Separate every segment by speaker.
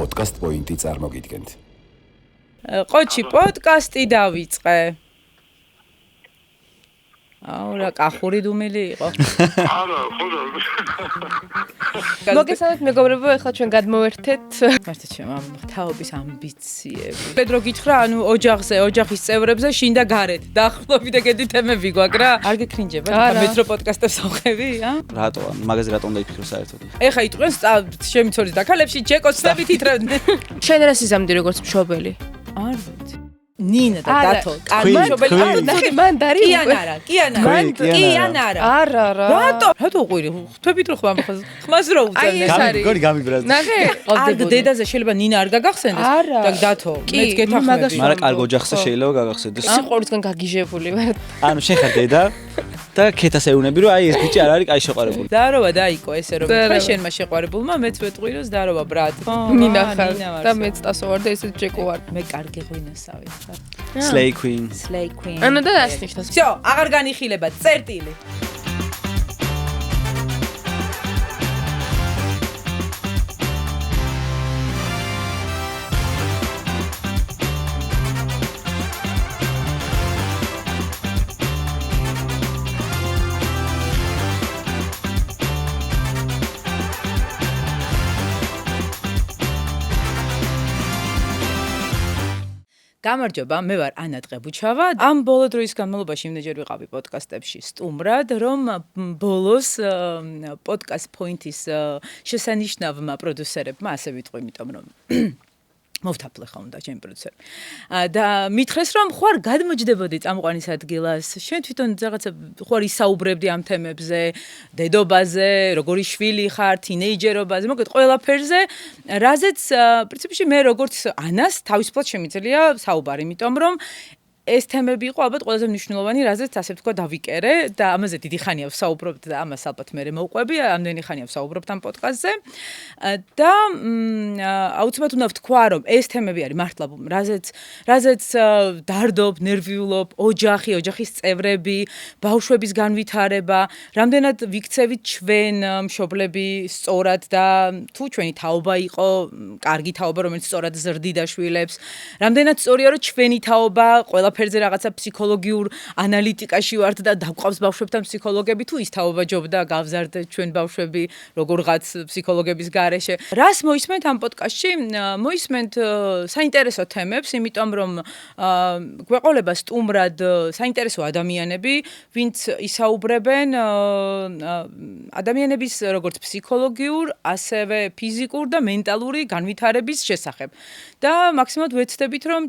Speaker 1: პოდკასტ პოინტი წარმოგიდგენთ.
Speaker 2: ყოჩი პოდკასტი დავიწყე. რა კახური დუმილი იყო.
Speaker 3: არა, ხოდა.
Speaker 4: მოგესალმებით მეგობრებო, ახლა ჩვენ გადმოვერთეთ.
Speaker 2: მართლა ჩემ თაობის ამბიციები. პედრო გითხრა, ანუ ოჯახის წევრებზე შინ და გარეთ. დაახლოებით ეგეთი თემები გვაქვს რა. არ გეკრინჯება და მეტრო პოდკასტებს ავხები,
Speaker 5: რატო? მაგაზე რატომ დაიფიქრო საერთოდ?
Speaker 2: ეხა იტყვენ შემიცოლის დაქალებში ჯეკოსები თითრებდნენ.
Speaker 4: შენ რა სიზამდი როგორც მშობელი?
Speaker 2: არ ვიცი. ნინა და დათო, კარგი მშობელი.
Speaker 4: ნახე მან დარი.
Speaker 2: კიან არა.
Speaker 4: არა.
Speaker 2: რატო ყვირი? ხვდებით რომ ხმას რო უწევენ.
Speaker 5: გამიბრაზ.
Speaker 4: ნახე,
Speaker 2: დედაზე შეიძლება ნინა არ გაგახსენდეს და დათო, მეც გეთახმები.
Speaker 5: მაგრამ კარგ ოჯახზე შეიძლება გაგახსენდეს.
Speaker 4: სიყვარულისგან გაგიჟებული ვარ.
Speaker 5: ანუ შენ ხარ დედა და ქეთას ეუნები რომ აი ეს ბიჭი არ არის კაი შეყვარებული.
Speaker 2: დააროვა დაიკო ესე რომ თქვა შენმა შეყვარებულმა მეც ვეტყვი რომ დააროვა ბრატ.
Speaker 4: ნინა ხარ და მეც ტასო ვარ და ესეც ჯეკო ვარ.
Speaker 2: მე კარგი ღვინოსავი ხარ.
Speaker 5: Slay Queen.
Speaker 4: ანუ და რას ნიშნავს?
Speaker 2: всё, აღარ განიხილება, წერტილი. გამარჯობა, მე ვარ ანა ტყებუჩავა. ამ ბოლო დროის განმავლობაში იმდენჯერ ვიყავი პოდკასტებში სტუმრად, რომ ბოლოს პოდკასტ პოინტის შესანიშნავმა პროდიუსერებმა ასე ვიტყვი, იმიტომ რომ მოვთაფლე ხა უნდა ჩემი პროდიუსერი. და მითხრეს რომ ხوار გადმოჯდებოდი წამყვანის ადგილას. შენ თვითონ რაღაცა ხوار ისაუბრებდი ამ თემებზე, დედობაზე, როგორი შვილი ხარ, თინეიჯერობაზე, მოკლედ ყველაფერზე, რაზეც პრინციპში მე როგორც ანას თავისუფლად შემიძლია საუბარი, იმიტომ რომ ეს თემები იყო ალბათ ყველაზე მნიშვნელოვანი, რაზეც ასე ვთქვა დავიკერე და ამაზე დიდი ხანია ვსაუბრობთ და ამას ალბათ მე მოვყვები, ამდენი ხანია ვსაუბრობთ ამ პოდკასტზე. და აუცილებლად უნდა ვთქვა, რომ ეს თემები არის მართლა, რაზეც დარდობ, ნერვიულობ, ოჯახის წევრები, ბავშვების განვითარება, რამდენად ვიქცევით ჩვენ მშობლები სწორად და თუ ჩვენი თაობა იყო კარგი თაობა, რომელიც სწორად ზრდიდა შვილებს, რამდენად სწორია, რომ ჩვენი თაობა ყველაფერზე რაღაცა ფსიქოლოგიურ ანალიტიკაში ვართ და დაგვყავს ბავშვებთან ფსიქოლოგები თუ ის თაობა ჯობდა გავზარდეთ ჩვენ ბავშვები როგორღაც ფსიქოლოგების გარეშე. რას მოისმენთ ამ პოდკასტში? მოისმენთ საინტერესო თემებს, იმიტომ რომ გვეყოლება სტუმრად საინტერესო ადამიანები, ვინც ისაუბრებენ ადამიანების როგორც ფსიქოლოგიურ, ასევე ფიზიკურ და მენტალური განვითარების შესახებ. და მაქსიმალურად ვეცდებით რომ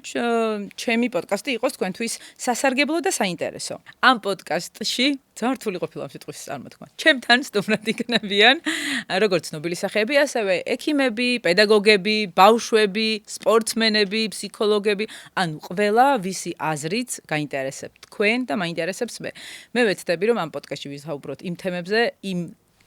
Speaker 2: ჩემი პოდკასტი იყოს თქვენთვის სასარგებლო და საინტერესო. ამ პოდკასტში ძართული ყოფილა ამ სიტყვის წარმოთქმა. ჩემთან სტუმრად იქნებიან როგორც ცნობილი სახეები, ასევე ექიმები, პედაგოგები, ბავშვები, სპორტსმენები, ფსიქოლოგები, ანუ ყველა ვისი აზრიც გაინტერესებთ თქვენ და მაინტერესებს მე. მე ვეცდები რომ ამ პოდკასტში ვისაუბროთ იმ თემებზე,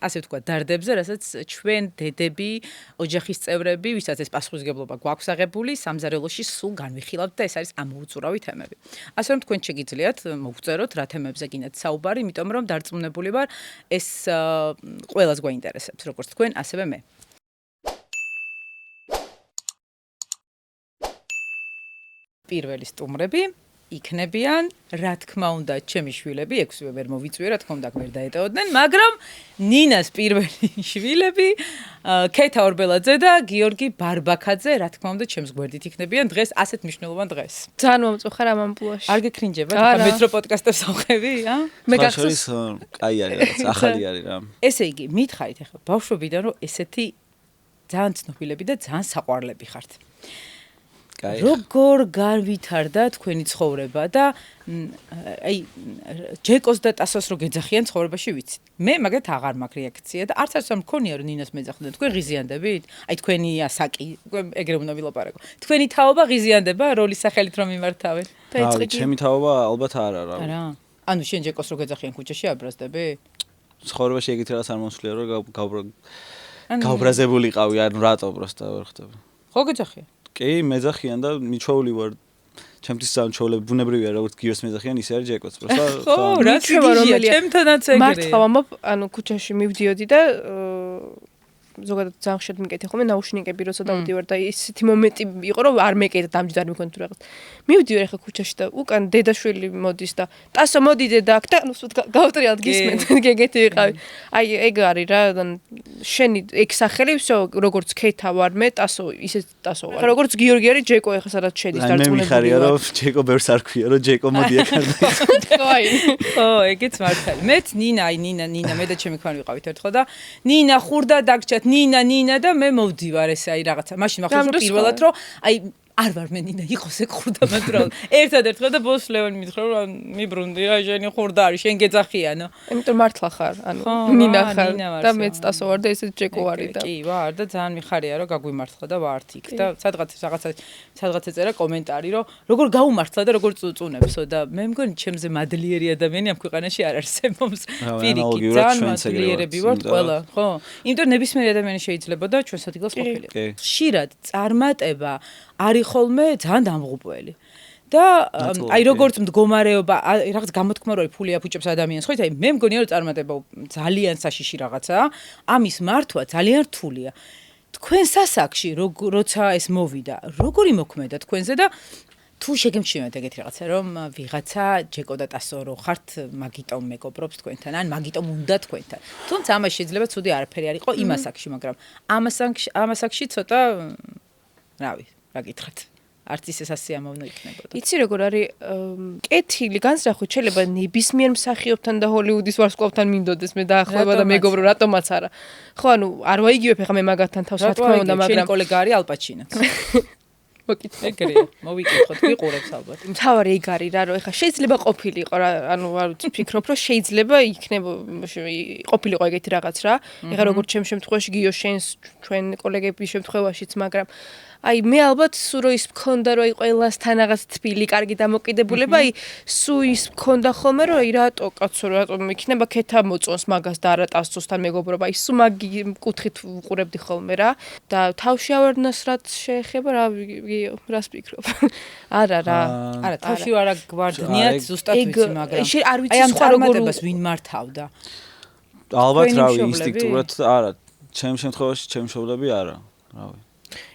Speaker 2: ასე ვთქვა, დარდებზე, რასაც ჩვენ დედები, ოჯახის წევრები, ვისაც ეს პასუხისმგებლობა გვაქვს აღებული, სამზარეულოში სულ განვიხილავთ და ეს არის ამოუწურავი თემები. ასე რომ თქვენ შეგიძლიათ მოგწეროთ რა თემებზე გინდათ საუბარი, იმიტომ რომ დარწმუნებული ვარ, ეს ყველას გვაინტერესებს, როგორც თქვენ, ასევე მე. პირველი სტუმრები იქნებიან, რა თქმა უნდა, ჩემი შვილები, 6-ვე ვერ მოვიწვიე, რა თქმა უნდა, ვერ დაეტეოდნენ, მაგრამ ნინას პირველი შვილები, ქეთა ორბელაძე და გიორგი ბარბაქაძე, რა თქმა უნდა, ჩემს გვერდით იქნებიან დღეს, ასეთ მნიშვნელოვან დღეს.
Speaker 4: ძალიან მომწუხარ ამ ამბულაში.
Speaker 2: არ გეკრინჯება, და მეტრო პოდკასტებს ავხები,
Speaker 4: მე გახსოვს,
Speaker 5: კაი არის რაღაც, ახალი არის რა.
Speaker 2: ესე იგი, მითხარით ახლა ბავშვობიდან რომ ესეთი ძალიან ცნობილები და ძალიან საყვარლები ხართ. როგორ განვითარდა თქვენი ცხოვრება და აი ჯეკოს და ტასოს რო გეძახიან ცხოვრებაში ვიცით. მე მაგათ აღარ მაქვს რეაქცია და არც არ მქონია რომ ნინას მეძახდნენ. თქვენ ღიზიანდებით? აი თქვენი ასაკი, ეგრე უნდა ვილაპარაკო. თქვენი თაობა ღიზიანდება როლის სახელით რომ მიმართავენ?
Speaker 5: ჩემი თაობა ალბათ არა რა.
Speaker 2: არა. ანუ შენ ჯეკოს რო გეძახიან ქუჩაში აბრაზდები?
Speaker 5: ცხოვრებაში ეგეთ რაღაც არ მომსვლია რომ გაუბრაზებული ყავი, ანუ რატო პროსტა ვერ ხდება.
Speaker 2: ხო გეძახიან?
Speaker 5: კი, მეძახიან და მიჩვეული ვარ. ჩემთვის სამჩოვლები ბუნებრივია, როგორც გიორს მეძახიან, ისე არის ჯეკოც, პროსტა.
Speaker 2: ხო, რა გიგია, ჩემთანაც ეგრეა.
Speaker 4: მართლა ვამბობ, ანუ ქუჩაში მივდიოდი და ზოგადად ძალიან ხშირად მიკეთე ხოლმე ნაუშნიკები როცა დავდივარ და ისეთი მომენტი იყო რომ არ მეკეთე დამჯდა არ მეკონი თუ რაღაც. მივდივარ ახლა ქუჩაში და უკან დედაშვილი მოდის და ტასო მოდი დედა აქ და გავუტრიალთ გისმენთ გეგეთი ვიყავი. აი ეგ არის რა შენი ეგ სახელი всё როგორც ქეთა ვარ მე ტასო ისეთ ტასო ვარ. როგორც გიორგი არის ჯეკო ახლა სადაც შედის დარწმუნებული.
Speaker 5: მე მიხარია რომ ჯეკო ბევრს არ ქვია რომ ჯეკო მოდი აქ არ
Speaker 4: აი
Speaker 2: ო ეგეც მართალი. მეც ნინა მე და ჩემი ქმარი ვიყავით ერთხელ და ნინა ხურდა დაგჭათ ნინა და მე მოვდივარ ესე აი რაღაცა მაშინ მახსოვს რომ პირველად რომ აი არ ვარ მე ნინა იყოს ეგ ხურდა მაგრამ ერთადერთხელ და ბოლოს ლევანი მითხრა რომ მიბრუნდი რა შენი ხურდა არის შენ გეძახიანო
Speaker 4: იმიტომ მართლა ხარ ანუ ნინა ხარ და მეც ტასო ვარ და ესეც ჯეკო არის და
Speaker 2: კი ვარ და ძალიან მიხარია რომ გაგვიმართლა და ვართ იქ და სადღაც ეწერა კომენტარი რომ როგორ გაუმართლა და როგორ წუწუნებსო და მე მგონი ჩემზე მადლიერი ადამიანი ამ ქვეყანაში არ არსებობს პირიქით ძალიან მადლიერები ვართ ყველა ხო იმიტომ ნებისმიერი ადამიანი შეიძლება და ჩვენ სადგილს ყოფილიყო ხშირად წარმატება არის ხოლმე ძალიან დამღუპველი და აი როგორც მდგომარეობა რაღაც გამოთქმა რო ფული აფუჭებს ადამიანს ხო იცი აი მე მგონია რომ წარმატება ძალიან საშიში რაღაცაა ამის მართვა ძალიან რთულია თქვენ სასაკში როცა ეს მოვიდა როგორი მოქმედა თქვენზე და თუ შეგემჩნევათ ეგეთი რაღაცა რომ ვიღაცა ჯეკო და ტასო რო ხართ მაგიტომ მეგობრობს თქვენთან ან მაგიტომ უნდა თქვენთან თუმცა ამას შეიძლება ცუდი არაფერი არ იყო იმასაკში მაგრამ ამასაკში ცოტა რავი რა გითხრათ არც ისე სასიამოვნო იქნებოდა.
Speaker 4: იცი როგორ არის კეთილი განსხვავებით შეიძლება ნებისმიერ მსახიობთან და ჰოლივუდის ვარსკვლავთან მინდოდეს მე დაახლოება და მეგობრო რატომაც არა. ხო ანუ არ ვაიგივებ ახლა მე მაგათთან თავს რა თქმა უნდა მაგრამ
Speaker 2: შენი კოლეგა არის ალპაჩინოც.
Speaker 4: მოკითხე
Speaker 2: ეგრეა მოვიკითხოთ ვიყურებს ალბათ.
Speaker 4: მთავარი ეგ არის რა რომ ახლა შეიძლება ყოფილიყო რა ანუ არ ვიცი ფიქრობ რომ შეიძლება იქნება ყოფილიყო ეგეთი რაღაც რა. ეხლა როგორც ჩემ შემთხვევაში გიო შენს ჩვენ კოლეგების შემთხვევაშიც მაგრამ აი მე ალბათ სულ რო ის მქონდა რომ აი ყველასთან რაღაც თბილი კარგი დამოკიდებულება აი სულ ის მქონდა ხოლმე რომ აი რატო კაცო რატომ იქნება ქეთა მოწონს მაგას და არა ტასწოსთან მეგობრობა აი სულ მაგი კუთხით ვუყურებდი ხოლმე რა და თავში ავარდნას რაც შეეხება რა რას ფიქრობ არა
Speaker 2: თავში არა გვარდნიათ ზუსტად ვიცი მაგრამ
Speaker 4: არ ვიცი
Speaker 2: აი ამ წარმატებას ვინ მართავდა
Speaker 5: ალბათ რავი ინსტინქტურად არა ჩემ შემთხვევაში ჩემ მშობლები არა რავი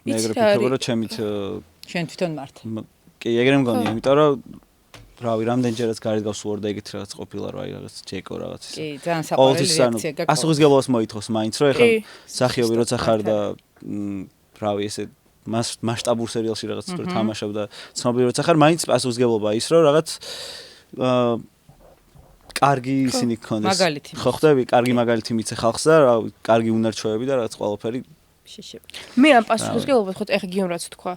Speaker 5: მე ეგრე ფიქრობ რომ ჩემით
Speaker 2: შენ თვითონ მართ
Speaker 5: კი ეგრე მგონია იმიტომ რომ რავი რამდენჯერაც გარეთ გავსულარ და ეგეთ რაღაც ყოფილა რა აი რაღაც ჯეკო რაღაც
Speaker 2: კი ძალიან საყვარელი რეაქცია გაქვს
Speaker 5: ასუღისგებლობას მოითხოვს მაინც რომ ეხლა სახიობი როცა ხარ და რავი ესე მასშტაბურ სერიალში რაღაც თორე თამაშობ და ცნობილი როცა ხარ მაინც ასუღისგებლობა ის რომ რაღაც კარგი ისინი გქონდეს ხო ხდები კარგი მაგალითი მიცე ხალხს და რავი კარგი უნარჩვევები და რაღაც ყველაფერი
Speaker 4: მე ამ პასუხისგებლობას ხო ეხა გიომ რაც თქვა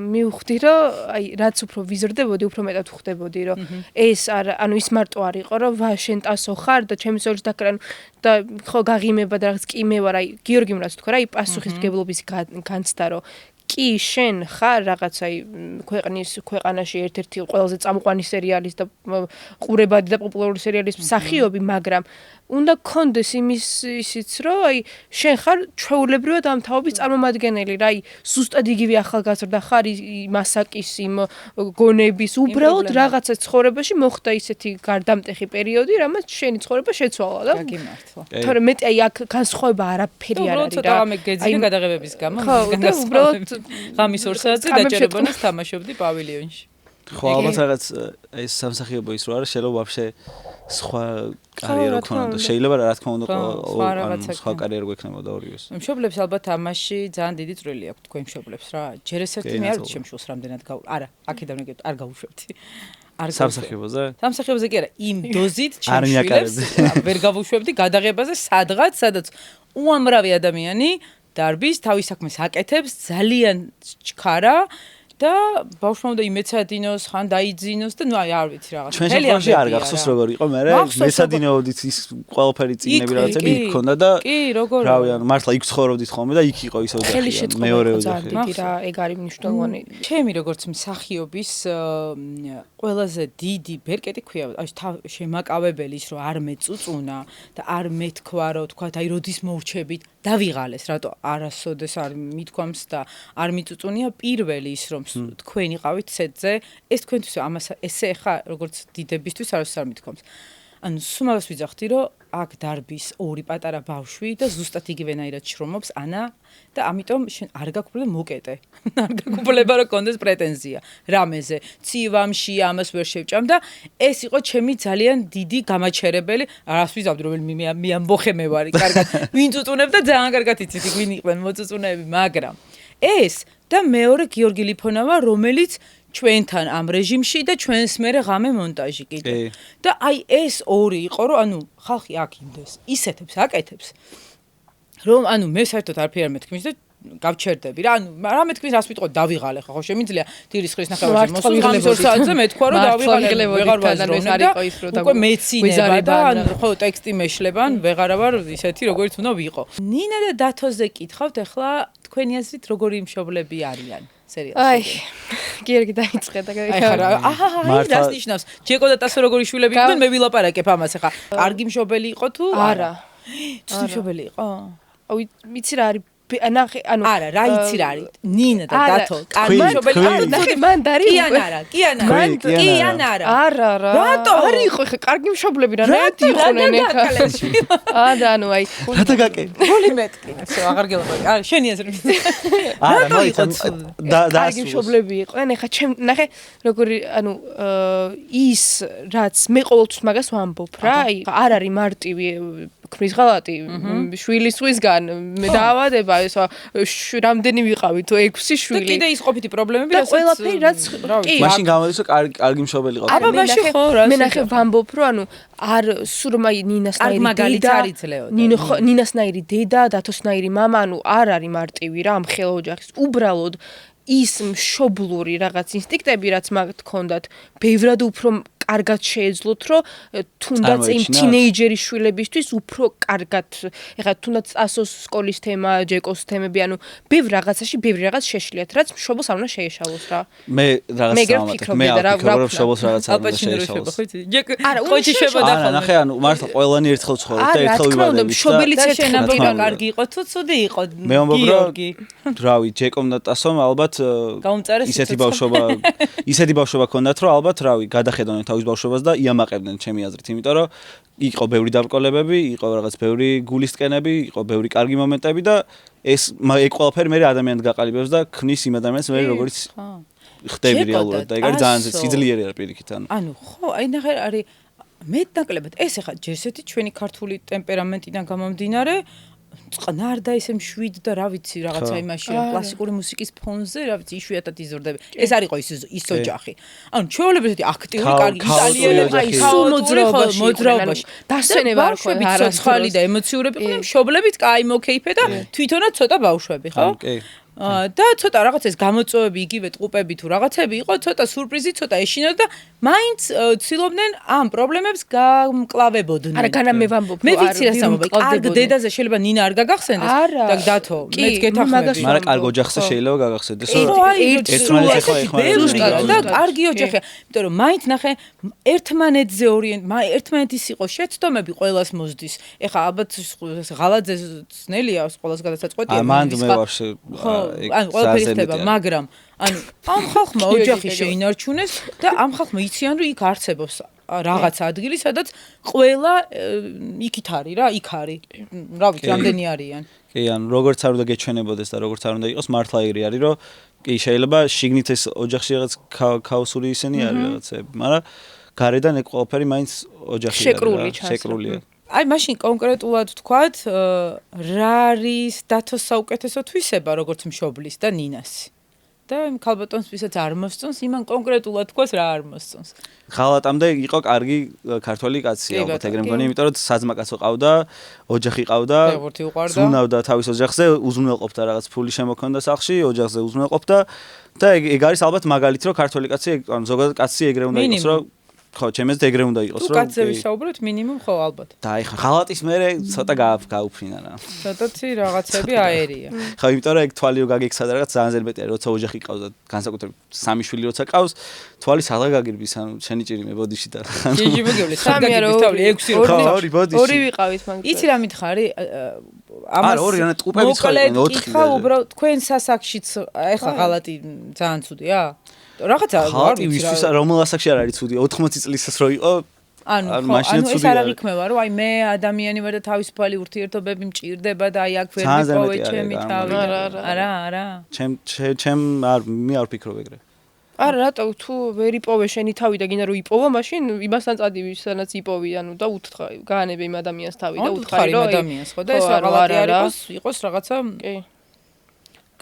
Speaker 4: მივხვდი რომ აი რაც უფრო ვიზრდებოდი უფრო მეტად ვხვდებოდი რომ ეს არ ანუ ის მარტო არ იყო რომ ვა შენ ტასო ხარ და ჩემი სოლის დაკრან და ხო გაღიმება და რაღაც კი მე ვარ აი გიორგიმ რაც თქვა რა აი პასუხისგებლობის განცდა რომ კი შენ ხარ რაღაც აი ქვეყანაში ერთ-ერთი ყველაზე წამყვანი სერიალის და ყურებადი და პოპულარული სერიალის მსახიობი მაგრამ უნდა გქონდეს იმის ისიც რომ აი შენ ხარ ჩვეულებრივად ამ თაობის წარმომადგენელი რა აი ზუსტად იგივე ახალგაზრდა ხარ მასაკის იმ გონების უბრალოდ რაღაცა ცხოვრებაში მოხდა ისეთი გარდამტეხი პერიოდი რამაც შენი ცხოვრება შეცვალა და
Speaker 2: გაგიმართლა
Speaker 4: თორე მეტი აი აქ განსხვავება არაფერი არ არის რა
Speaker 2: აი გეძინე გადაღებების გამო
Speaker 4: და უბრალოდ
Speaker 2: ღამის 2 საათზე დაჭერებონას თამაშობდი პავილიონში
Speaker 5: ხო ალბათ რაღაც ეს სამსახიობო ის რო არის შეიძლება ვაფშე სხვა კარიერა ქონოდა შეიძლება რა თქმა უნდა სხვა კარიერა გვექნებოდა ორივეს
Speaker 2: მშობლებს ალბათ ამაში ძალიან დიდი წვლილი აქვს თქვენ მშობლებს რა ჯერ ეს ერთი მე არ ვიცი შემშულს რამდენად არა აქედან არ გავუშვებდი სამსახიობოზე კი არა იმ დოზით ჩემშვილებს ვერ გავუშვებდი გადაღებაზე სადაც უამრავი ადამიანი დარბის თავის საქმეს აკეთებს ძალიან ჩქარა და ბავშვმა უნდა იმეცადინოს, ხან დაიძინოს და ნუ აი არ ვიცი რაღაც.
Speaker 5: ჩვენ შემთხვევაში არ გახსოვს როგორ იყო მე მეცადინეოდით ის ყველაფერი წიგნები რაღაცები იქ ქონდა და
Speaker 2: კი როგორ
Speaker 5: რავი ანუ მართლა იქ ცხოვრობდით ხოლმე და იქ იყო ისე ოჯახი მეორე ოჯახი.
Speaker 4: რა ეგ არის მნიშვნელოვანი.
Speaker 2: ჩემი როგორც მსახიობის ყველაზე დიდი ბერკეტი ქვია აი შემაკავებელი ის რომ არ მეწუწუნა და არ მეთქვა რომ თქვა აი როდის მოვრჩებით დავიღალეს რატო არასოდეს არ მithქვამს და არ მიწუწუნია პირველი ის რომ თქვენ იყავით სეტზე ეს თქვენთვის ამას ესე ხა როგორც დიდებისთვის არასოდეს არ მithქვამს ანუ სუმავს ვიძახდი, რომ აქ დარბის ორი პატარა ბავშვი და ზუსტად იგივენაირად შრომობს ანა და ამიტომ შენ არ გაგუბრალე მოკეტე. არ გაგუბრალება რომ კონდეს პრეტენზია რამეზე. ცივამში ამას ვერ შევჭამ და ეს იყო ჩემი ძალიან დიდი გამაჩერებელი. არას ვიზავდი რომ მე ამბოხე მე ვარი. კარგად ვინ წუწუნებ და ძალიან კარგად იცით ვინ იყვნენ მოწუწუნეები, მაგრამ ეს და მეორე გიორგი ლიფონავა, რომელიც ჩვენთან ამ რეჟიმში და ჩვენს მერე ღამე მონტაჟი კიდე. და აი ეს ორი იყო, რომ ანუ ხალხი აქ იმდეს, ისეთებს აკეთებს, რომ ანუ მე საერთოდ არაფერი არ მეთქმის და გავჩერდები რა. ანუ რა მეთქმის, რას ვიტყოდ, დავიღალე ხო, შემიძლია დილის ხრის ნახევარში მოსულ ღამის 2 საათზე მეთქვა, რომ დავიღალე, ვეღარ ვაზროვნებ და უკვე მეცინება და ანუ ხო ტექსტი მეშლება, ვეღარა ვარ ისეთი როგორც უნდა ვიყო. ნინა და დათოზე კითხავთ ახლა თქვენი აზრით როგორი მშობლები არიან?
Speaker 4: აი, გიორგი დაიწყე და
Speaker 2: აი, რას ნიშნავს? ჯეკო და ტასო როგორი შვილები იყვნენ, მე ვილაპარაკებ ამას ახლა. კარგი მშობელი იყო თუ
Speaker 4: არა?
Speaker 2: ცუდი მშობელი იყო?
Speaker 4: აუ, ვიცი რა არის ნახე, ანუ
Speaker 2: არა, რა იცი რა არის? ნინა და დათო, კარგი მშობელი იყო,
Speaker 4: ნახე, მან დარი
Speaker 2: კი ან არა, კი ან არა, კი ან არა.
Speaker 4: არა, რატო? არ იყო ხე კარგი მშობლები რა, ნაერთი იყვნენ ეხა. არა, ანუ აი,
Speaker 5: რატო გაკე?
Speaker 2: გული მეტკი, всё, აღარ გელაპარაკე. არა, შენი აზრი.
Speaker 5: არა, მოიცა და
Speaker 4: კარგი მშობლები იყვნენ, ეხა ჩემ ნახე, როგორი, ანუ ის რაც მე ყოველთვის მაგას ვამბობ რა, აი, არ არის მარტივი ქმრის ღალატი შვილის სხვისგან მე დაავადება ეს რამდენი ვიყავი თუ 6 შვილი
Speaker 2: და კიდე ის ყოფითი პრობლემები
Speaker 4: და ყველაფერი რაც
Speaker 5: კი მაშინ გამოდის რომ კარგი მშობელი ყავდა
Speaker 2: აბა მაშინ ხო რა
Speaker 4: მე ნახე ვამბობ რომ ანუ არ სურმაი ნინასნაირი დედა ნინასნაირი დედა დათოსნაირი მამა ანუ არ არის მარტივი რა ამ ხელა ოჯახის უბრალოდ ის მშობლური რაღაც ინსტინქტები რაც მაგ თქონდათ ბევრად უფრო კარგად შეეძლოთ, რომ თუნდაც იმ თინეიჯერის შვილებისთვის უფრო კარგად, ეხლა თუნდაც ასოს სკოლის თემა, ჯეკოს თემები, ანუ ბევრ რაღაცაში ბევრი რაღაც შეშლიათ, რაც მშობელს არ უნდა შეეშალოს რა.
Speaker 5: მე რაღაც დავამატებ, მე ვფიქრობ, რომ მშობელს რაღაც არ უნდა შეეშალოს.
Speaker 2: არა, ხოჭი შეებოდა
Speaker 5: ხოლმე. არა, ნახე, ანუ მართლა ყველანი ერთხელ ცხოვრობ და ერთხელ ვიბადებით.
Speaker 4: მშობელიც
Speaker 2: ერთხელ კარგი იყო თუ ცუდი იყო?
Speaker 5: მე ვამბობ, რომ რავი, ჯეკომ და ტასომ ალბათ ისეთი ბავშვობა ქონდათ, რომ ალბათ რავი, გადახედავდნენ თავის ბავშვობას და იამაყებდნენ ჩემი აზრით, იმიტომ რომ იყო ბევრი დაბრკოლებები, იყო რაღაც ბევრი გულისტკენები, იყო ბევრი კარგი მომენტები და ეს ყველაფერი მე ადამიანად გაყალიბებს და ქმნის იმ ადამიანს მე როგორც ხდები რეალურად და ეგ არის ძალიან სიძლიერე არის პირიქით ანუ.
Speaker 2: ანუ ხო, აი ნახე არის მეტნაკლებად ეს ახლა ჯერსეთი ჩვენი ქართული ტემპერამენტიდან გამომდინარე წყნარ და ისე მშვიდ და რა ვიცი რაღაცა იმაში კლასიკური მუსიკის ფონზე რა ვიცი იშვიათად იზრდები ეს არ იყო ის ოჯახი ანუ ჩვეულებრივ ესეთი აქტიური კარგი იტალიელები აი სულ მოძრაობაში დასვენება არ ყოფილი ცოცხალი და ემოციურები იყვნენ მშობლებით კაი მოკეიფე და თვითონაც ცოტა ბავშვები ხო და ცოტა რაღაცას გამოწვევები იგივე ტყუპები თუ რაღაცები იყო ცოტა სურპრიზი ცოტა ეშინოდა და მაინც ცდილობდნენ ამ პრობლემებს გამკლავებოდნენ
Speaker 4: არა განა მე ვამბობ
Speaker 2: მე ვიცი რა სამობა კარგ დედაზე შეიძლება ნინა არ გაგახსენდეს და დათო მეც გეთახმები
Speaker 5: მაგრამ კარგ ოჯახზე შეიძლება გაგახსენდეს
Speaker 2: ერთმანეთს ეხლა და კარგი ოჯახია იმიტომ რომ მაინც ნახე ერთმანეთზე ერთმანეთის იყო შეცდომები ყოველას მოსდის ეხლა ალბათ ღალაძე ძნელია ყოველას გადასაწყვეტია
Speaker 5: ამან მე ვარ
Speaker 2: ანუ ყველაფერი ხდება, მაგრამ ანუ ამ ხალხმა ოჯახი შეინარჩუნეს და ამ ხალხმა იციან რომ იქ არსებობს რაღაც ადგილი, სადაც ყველა იქით არის რა, იქ არის. რა ვიცი, რამდენი არიან.
Speaker 5: კი, ანუ როგორც არ უნდა გეჩვენებოდეს და როგორც არ უნდა იყოს, მართლა იგრი არის, რომ კი შეიძლება შიგნით ეს ოჯახში რაღაც ქაოსური ისენი არის რაღაცები, მაგრამ გარედან ეგ ყველაფერი მაინც ოჯახი არის, შეკრულია.
Speaker 2: აი მაშინ კონკრეტულად ვთქვათ, რა არის დათოს საუკეთესო თვისება როგორც მშობლის და ნინას. და იმ ქალბატონს ვისაც არ მოსწონს, იმან კონკრეტულად თქვას რა არ მოსწონს.
Speaker 5: ღალატამდე იყო კარგი ქართველი კაცი ალბათ ეგრე მგონი, იმიტომ რომ საძმაკაცო ყავდა, ოჯახი ყავდა, ზუნავდა თავის ოჯახზე, უზრუნველყოფდა რაღაც ფული შემოქონდა სახლში, ოჯახზე უზრუნველყოფდა და ეგ არის ალბათ მაგალითი რომ ქართველი კაცი, ანუ ზოგადად კაცი ეგრე უნდა იყოს, რომ ხო, ჩემს ეგრე უნდა იყოს, რომ
Speaker 2: კაცზე ვისაუბროთ მინიმუმ ხო ალბათ.
Speaker 5: და აი ხა ღალატის მერე ცოტა გაუფრინა რა.
Speaker 2: ცოტათი რაღაცები აერია.
Speaker 5: ხო, იმიტომ რომ ეგ თვალიო გაგექცა და რაღაც ძალიან ზერბეტია, როცა ოჯახი ყავს და განსაკუთრებით სამი შვილი როცა ყავს, თვალი სადღა გაგირბის, ანუ შენი ჭირი მე ბოდიში და.
Speaker 2: ჯიჯი მოგევლე, სადღა გაგირბის თვალი 6
Speaker 5: ორი ბოდიში.
Speaker 4: ორი ვიყავით მაგ.
Speaker 2: იცი რა მითხარი?
Speaker 5: ამას ორი რა ტყუპებიც ხარ 4
Speaker 2: ხა უბრალოდ თქვენ სასაკშიც ეხლა ღალატი ძალიან ცუდია? რაღაცა
Speaker 5: არ ვიცი რა რომელ ასაკში არ არის ცუდი 80 წლისას რო იყო
Speaker 2: ანუ ეს არ აღიქმება, რომ აი მე ადამიანი ვარ და თავისუფალი ურთიერთობები მჭირდება და აი აქ ვერ მიპოვე ჩემი თავი. არა.
Speaker 5: მე არ ვფიქრობ ეგრე.
Speaker 4: არა, რატო თუ ვერ იპოვე შენი თავი და გინდა რომ იპოვო, მაშინ იმასთან წადივი, სადაც იპოვი, ანუ და უთხრა, გაანებე იმ ადამიანს თავი და უთხრა რომ
Speaker 2: ადამიანს ხო და ეს რაღაცა არ იყოს რაღაცა. კი.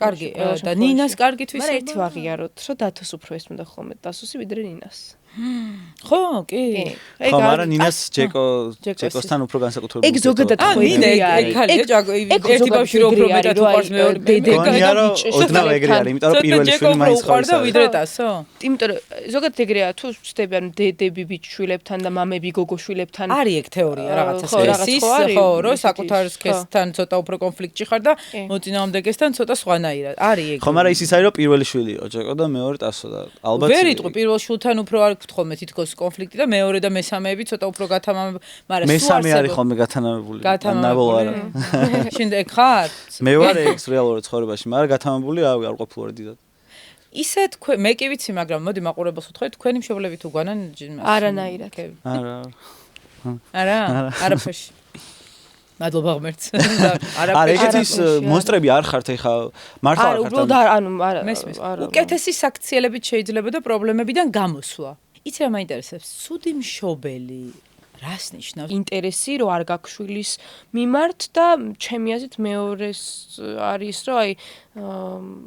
Speaker 2: კარგი, და ნინას კარგი თვისება.
Speaker 4: მე ერთი ვაღიაროთ, რომ დათოს უფრო ეს უნდა ხოლმე დასუსი ვიდრე ნინას.
Speaker 2: ხო, კი.
Speaker 5: ხო, მაგრამ ნინას ჯეკოსთან უფრო განსაკუთრებული.
Speaker 4: ეგ ზოგადად ხვედრი არის.
Speaker 2: ერთი ბავშვი რო უფრო მეტად უყვარს მეორე
Speaker 5: დედა და ბიჭი. ოდნავ ეგრე არის, იმიტომ რომ პირველი შვილი მაინც
Speaker 2: ხარდა ვიდრე დასო.
Speaker 4: იმიტომ რომ ზოგადად ეგრეა, თუ ვწდები ანუ დედები ბიჭშვილებთან და მამები გოგოშვილებთან.
Speaker 2: არის ეგ თეორია რაღაცა სქესის, ხო, რომ საკუთარ სქესთან ცოტა უფრო კონფლიქტში ხარ და მოწინააღმდეგესთან ცოტა სხვანაირად. არის ეგ.
Speaker 5: ხო, მაგრამ ის არის რომ პირველი შვილია ჯეკო და მეორე ტასო და ალბათ
Speaker 2: ვერ იტყვი პირველ შვილთან უფრო არ ხოლმე თითქოს კონფლიქტი და მეორე და მესამეები ცოტა უფრო გათამამები, მაგრამ
Speaker 5: მესამე არის ხოლმე გათამამებული. ნაბოლო არა.
Speaker 2: შენ ეგ ხარ?
Speaker 5: მე ვარ ეგ რეალურად ცხოვრებაში, მაგრამ გათამამებული არ ყოფილვარ დიდად.
Speaker 2: ისე თქვენ მე კი ვიცი, მაგრამ მოდი მაყურებელს ვთქვი, თქვენი მშობლები თუ გვანან
Speaker 4: არანაირად.
Speaker 2: არაფერში. მადლობა ღმერთს.
Speaker 5: არა, ეგეთ ის მონსტრები არ ხართ ეხა მართლა არ ხართ.
Speaker 4: არა, უბრალოდ ანუ არა.
Speaker 2: უკეთესი საქციელებით შეიძლება და პრობლემებიდან გამოსვლა. იცი რა მაინტერესებს? ცუდი მშობელი რას ნიშნავს?
Speaker 4: ინტერესი რო არ გაქვს შვილის მიმართ და ჩემი აზრით მეორეს არის რომ აი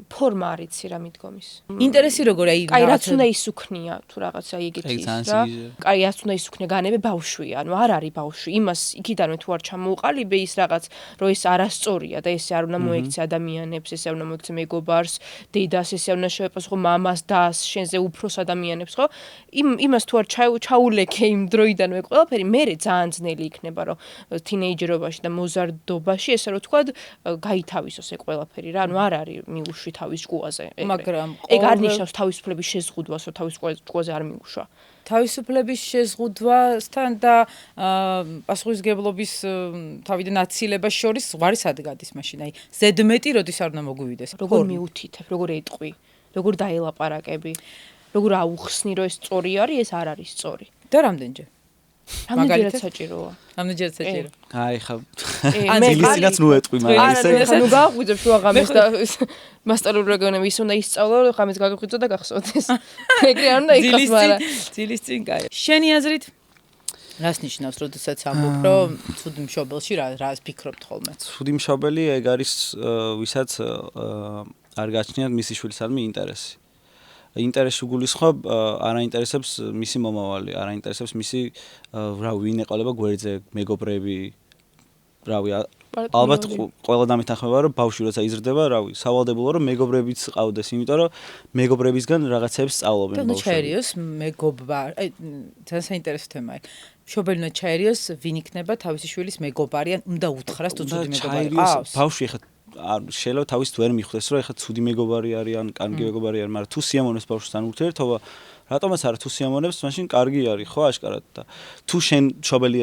Speaker 4: ფორმა არ იცი რა მიდგომის.
Speaker 2: ინტერესი როგორ აი
Speaker 4: რაც უნდა ისუქნია თუ რაღაცა ეგეთი ის რა. აი რაც უნდა ისუქნია განებე ბავშვია, ანუ არ არის ბავშვი. იმას იქიდანვე თუ არ ჩამოუყალიბე ის რაღაც რომ ეს არასწორია და ესე არ უნდა მოექცე ადამიანებს, ესე არ უნდა მოექცე მეგობარს, დედას, ესე არ უნდა შეეპასხო მამას, დას, შენზე უფროს ადამიანებს, ხო? იმას თუ არ ჩაულეკე იმ დროიდანვე ყველაფერი მერე ძალიან ძნელი იქნება რომ თინეიჯერობაში და მოზარდობაში ესე რომ თქვა გაითავისოს ეს ყველაფერი რა ანუ არ არის მიუშვი თავის შკუაზე
Speaker 2: მაგრამ
Speaker 4: ეგ არ ნიშნავს თავისუფლების შეზღუდვას რომ თავის შკუაზე არ მიუშვა
Speaker 2: თავისუფლების შეზღუდვასთან და პასუხისმგებლობის თავიდან აცილებას შორის ზღვარი სად გადის მაშინ აი ზედმეტი როდის არ უნდა მოგვივიდეს
Speaker 4: როგორ მიუთითებ როგორ ეტყვი როგორ დაელაპარაკები როგორ აუხსნი რომ ეს სწორი არის ეს არ არის სწორი
Speaker 2: და რამდენჯერ
Speaker 4: მაგალითად საჭიროა.
Speaker 2: ამდენჯერ საჭირო.
Speaker 5: აი ხა. მე ისინაც ნუ ეტყვი მაგრამ
Speaker 4: ისე ნუ გააღვიძებ შუა ღამეს და მასტარული რეგიონები ის უნდა ისწავლო რომ ღამეს გაგაღვიძო და გახსოვდეს. ეგრე არ უნდა იყოს მაგრამ
Speaker 2: ძილის წინ კაი. შენი აზრით რას ნიშნავს როდესაც ამბობ რომ ცუდი მშობელში რას ფიქრობთ ხოლმე?
Speaker 5: ცუდი მშობელი ეგ არის ვისაც არ გაჩნიათ მისი შვილისადმი ინტერესი. ინტერესი გულისხმობ არ აინტერესებს მისი მომავალი, არ აინტერესებს მისი ვინ ეყოლება გვერდზე, მეგობრები, ალბათ ყველა დამეთანხმება რომ ბავშვი როცა იზრდება, სავალდებულო რომ მეგობრებიც ყავდეს, იმიტომ რომ მეგობრებისგან რაღაცებს სწავლობენ ბავშვები.
Speaker 2: ჩაერიოს მეგობარ, აი ძალიან საინტერესო თემაა. მშობელი უნდა ჩაერიოს, ვინ იქნება თავისი შვილის მეგობარი, ან უნდა უთხრას თუ ცუდი მეგობარი ყავს.
Speaker 5: ბავშვი ხა შეიძლება თავის ვერ მიხვდეს რომ ეხა ცუდი მეგობარი არის ან კარგი მეგობარი არის, მაგრამ თუ სიამოვნებს ბავშვთან ურთიერთობა, რატომაც არა თუ სიამოვნებს, მაშინ კარგი არის, ხო, აშკარად და თუ შენ მშობელი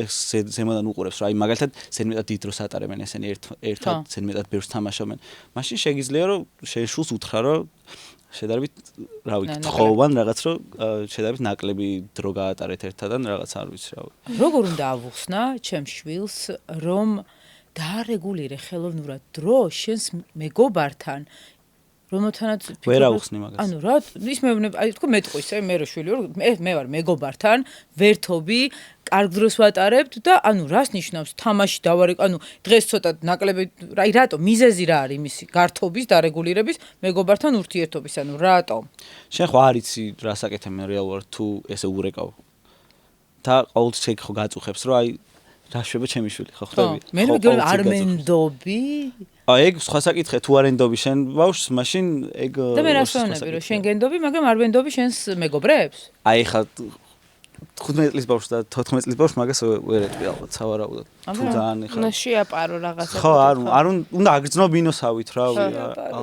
Speaker 5: ზემოდან უყურებს, რა, აი მაგალითად ზედმეტად დიდ დროს ატარებენ ესენი ერთად ზედმეტად ბევრს თამაშობენ, მაშინ შეგიძლია რომ შენ შულს უთხრა რომ შედარებით, რა ვიცი, თხოვან რაღაც რომ შედარებით ნაკლები დრო გაატარეთ ერთად ან რაღაც არ ვიცი, რა.
Speaker 2: როგორ უნდა ავუხსნა ჩემ შვილს რომ დაარეგულირე ხელოვნურად დრო შენს მეგობართან რომელთანაც
Speaker 5: ვერ აუხსნი მაგას.
Speaker 2: ანუ რა ის მეუბნება აი თქო მეტყვის მე რო შვილი ვარ მე ვარ მეგობართან ვერთობი კარგ დროს ვატარებთ და ანუ რას ნიშნავს თამაში დავარეკ ანუ დღეს ცოტა ნაკლები აი რატო მიზეზი რა არის მისი გართობის დარეგულირების მეგობართან ურთიერთობის ანუ რატომ
Speaker 5: შენ ხო არ იცი რა საკეთებ რეალურად თუ ესე ურეკავ და ყოველთვის ეგ ხო გაწუხებს რომ აი რა შვება ჩემი შვილი ხო ხვდები
Speaker 2: მე მეგობრ არ მენდობი
Speaker 5: ეგ სხვა საკითხია თუ არ ენდობი შენ ბავშვს მაშინ ეგ
Speaker 2: და მე რას ვამბობ რომ შენ გენდობი მაგრამ არ ვენდობი შენს მეგობრებს
Speaker 5: აი ხა 15 წლის ბავშვს და 14 წლის ბავშვს მაგას ვერ ეტყვი ალბათ სავარაუდოდ თუ ძალიან ხა
Speaker 4: უნდა შეაპარო რაღაცა
Speaker 5: ხო არ უნდა აგრძნო ბინოსავით რა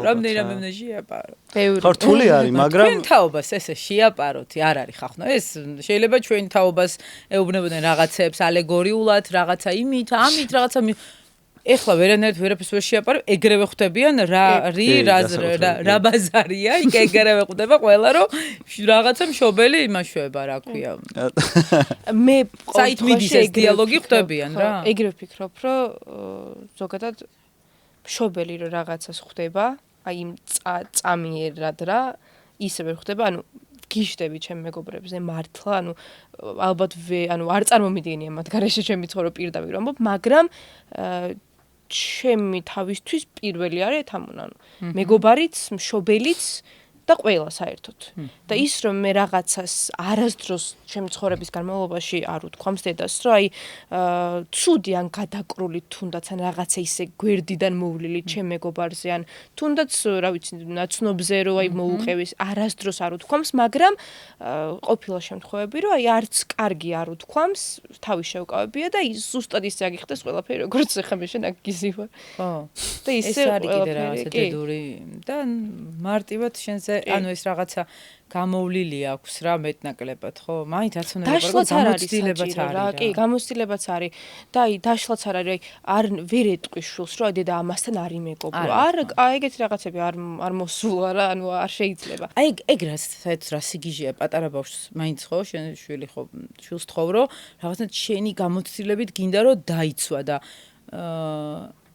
Speaker 2: რამდენიმე უნდა შეაპარო
Speaker 5: ხო რთული არის მაგრამ
Speaker 2: თქვენ თაობას ესე შეაპაროთ არ არის ხახნო ეს შეიძლება ჩვენ თაობას ეუბნებოდნენ რაღაცებს ალეგორიულად რაღაცა იმით ამით რაღაცა ეხლა ვერანაირად ვერაფერს ვერ შეაპარებ, ეგრევე ხვდებიან რა ბაზარია, იქ ეგრევე ხვდება ყველა, რომ რაღაცა მშობელი იმაშვება, რა ქვია.
Speaker 4: მე
Speaker 2: საით მიდის ეს დიალოგი ხვდებიან რა.
Speaker 4: ეგრევე ვფიქრობ, რომ ზოგადად მშობელი რომ რაღაცას ხვდება, აი იმ წამიერად რა, ისე ვერ ხვდება, ანუ გიშდები ჩემ მეგობრებზე მართლა, ალბათ არ წარმომიდგენია მათ გარეშე ჩემი ცხოვრება პირდაპირ ამბობ, მაგრამ ჩემი თავისთვის პირველი არის ეთამონა, მეგობარიც, მშობელიც და ყველა საერთოდ. და ის რომ მე რაღაცას არასდროს ჩემი ცხოვრების განმავლობაში არ უთქვამს დედას, რომ აი ცუდი ან გადაკრული თუნდაც ან რაღაცა ისე გვერდიდან მოვლილი ჩემ მეგობარზე ან თუნდაც რა ვიცი ნაცნობზე რომ აი მოუყევის არასდროს არ უთქვამს, მაგრამ ყოფილა შემთხვევები რომ აი არც კარგი არ უთქვამს, თავი შევკავებია და ის ზუსტად ისე აგიხდეს ყველაფერი როგორც ახლა მე შენ აგიზივა.
Speaker 2: ხო.
Speaker 4: და ისე
Speaker 2: ეს არის კიდე რაღაცა დედური და მარტივად შენზე ანუ ეს რაღაცა გამოვლილი აქვს რა მეტნაკლებად, ხო? მაინც აცოლებენ გამოცდილებაც არის.
Speaker 4: კი, გამოცდილებაც არის და აი დაშლაც არ არის, არ ვერ ეტყვის შვილს, რომ დედა ამასთან არ იმეგობრო. აი ეგეთი რაღაცები არ მოსულა რა, ანუ არ შეიძლება.
Speaker 2: აი ეგ რა სიგიჟეა პატარა ბავშვს მაინც ხო, შენ შვილი ხო, შვილს თხოვრო, რაღაცნაირად შენი გამოცდილებით გინდა რომ დაიცვა და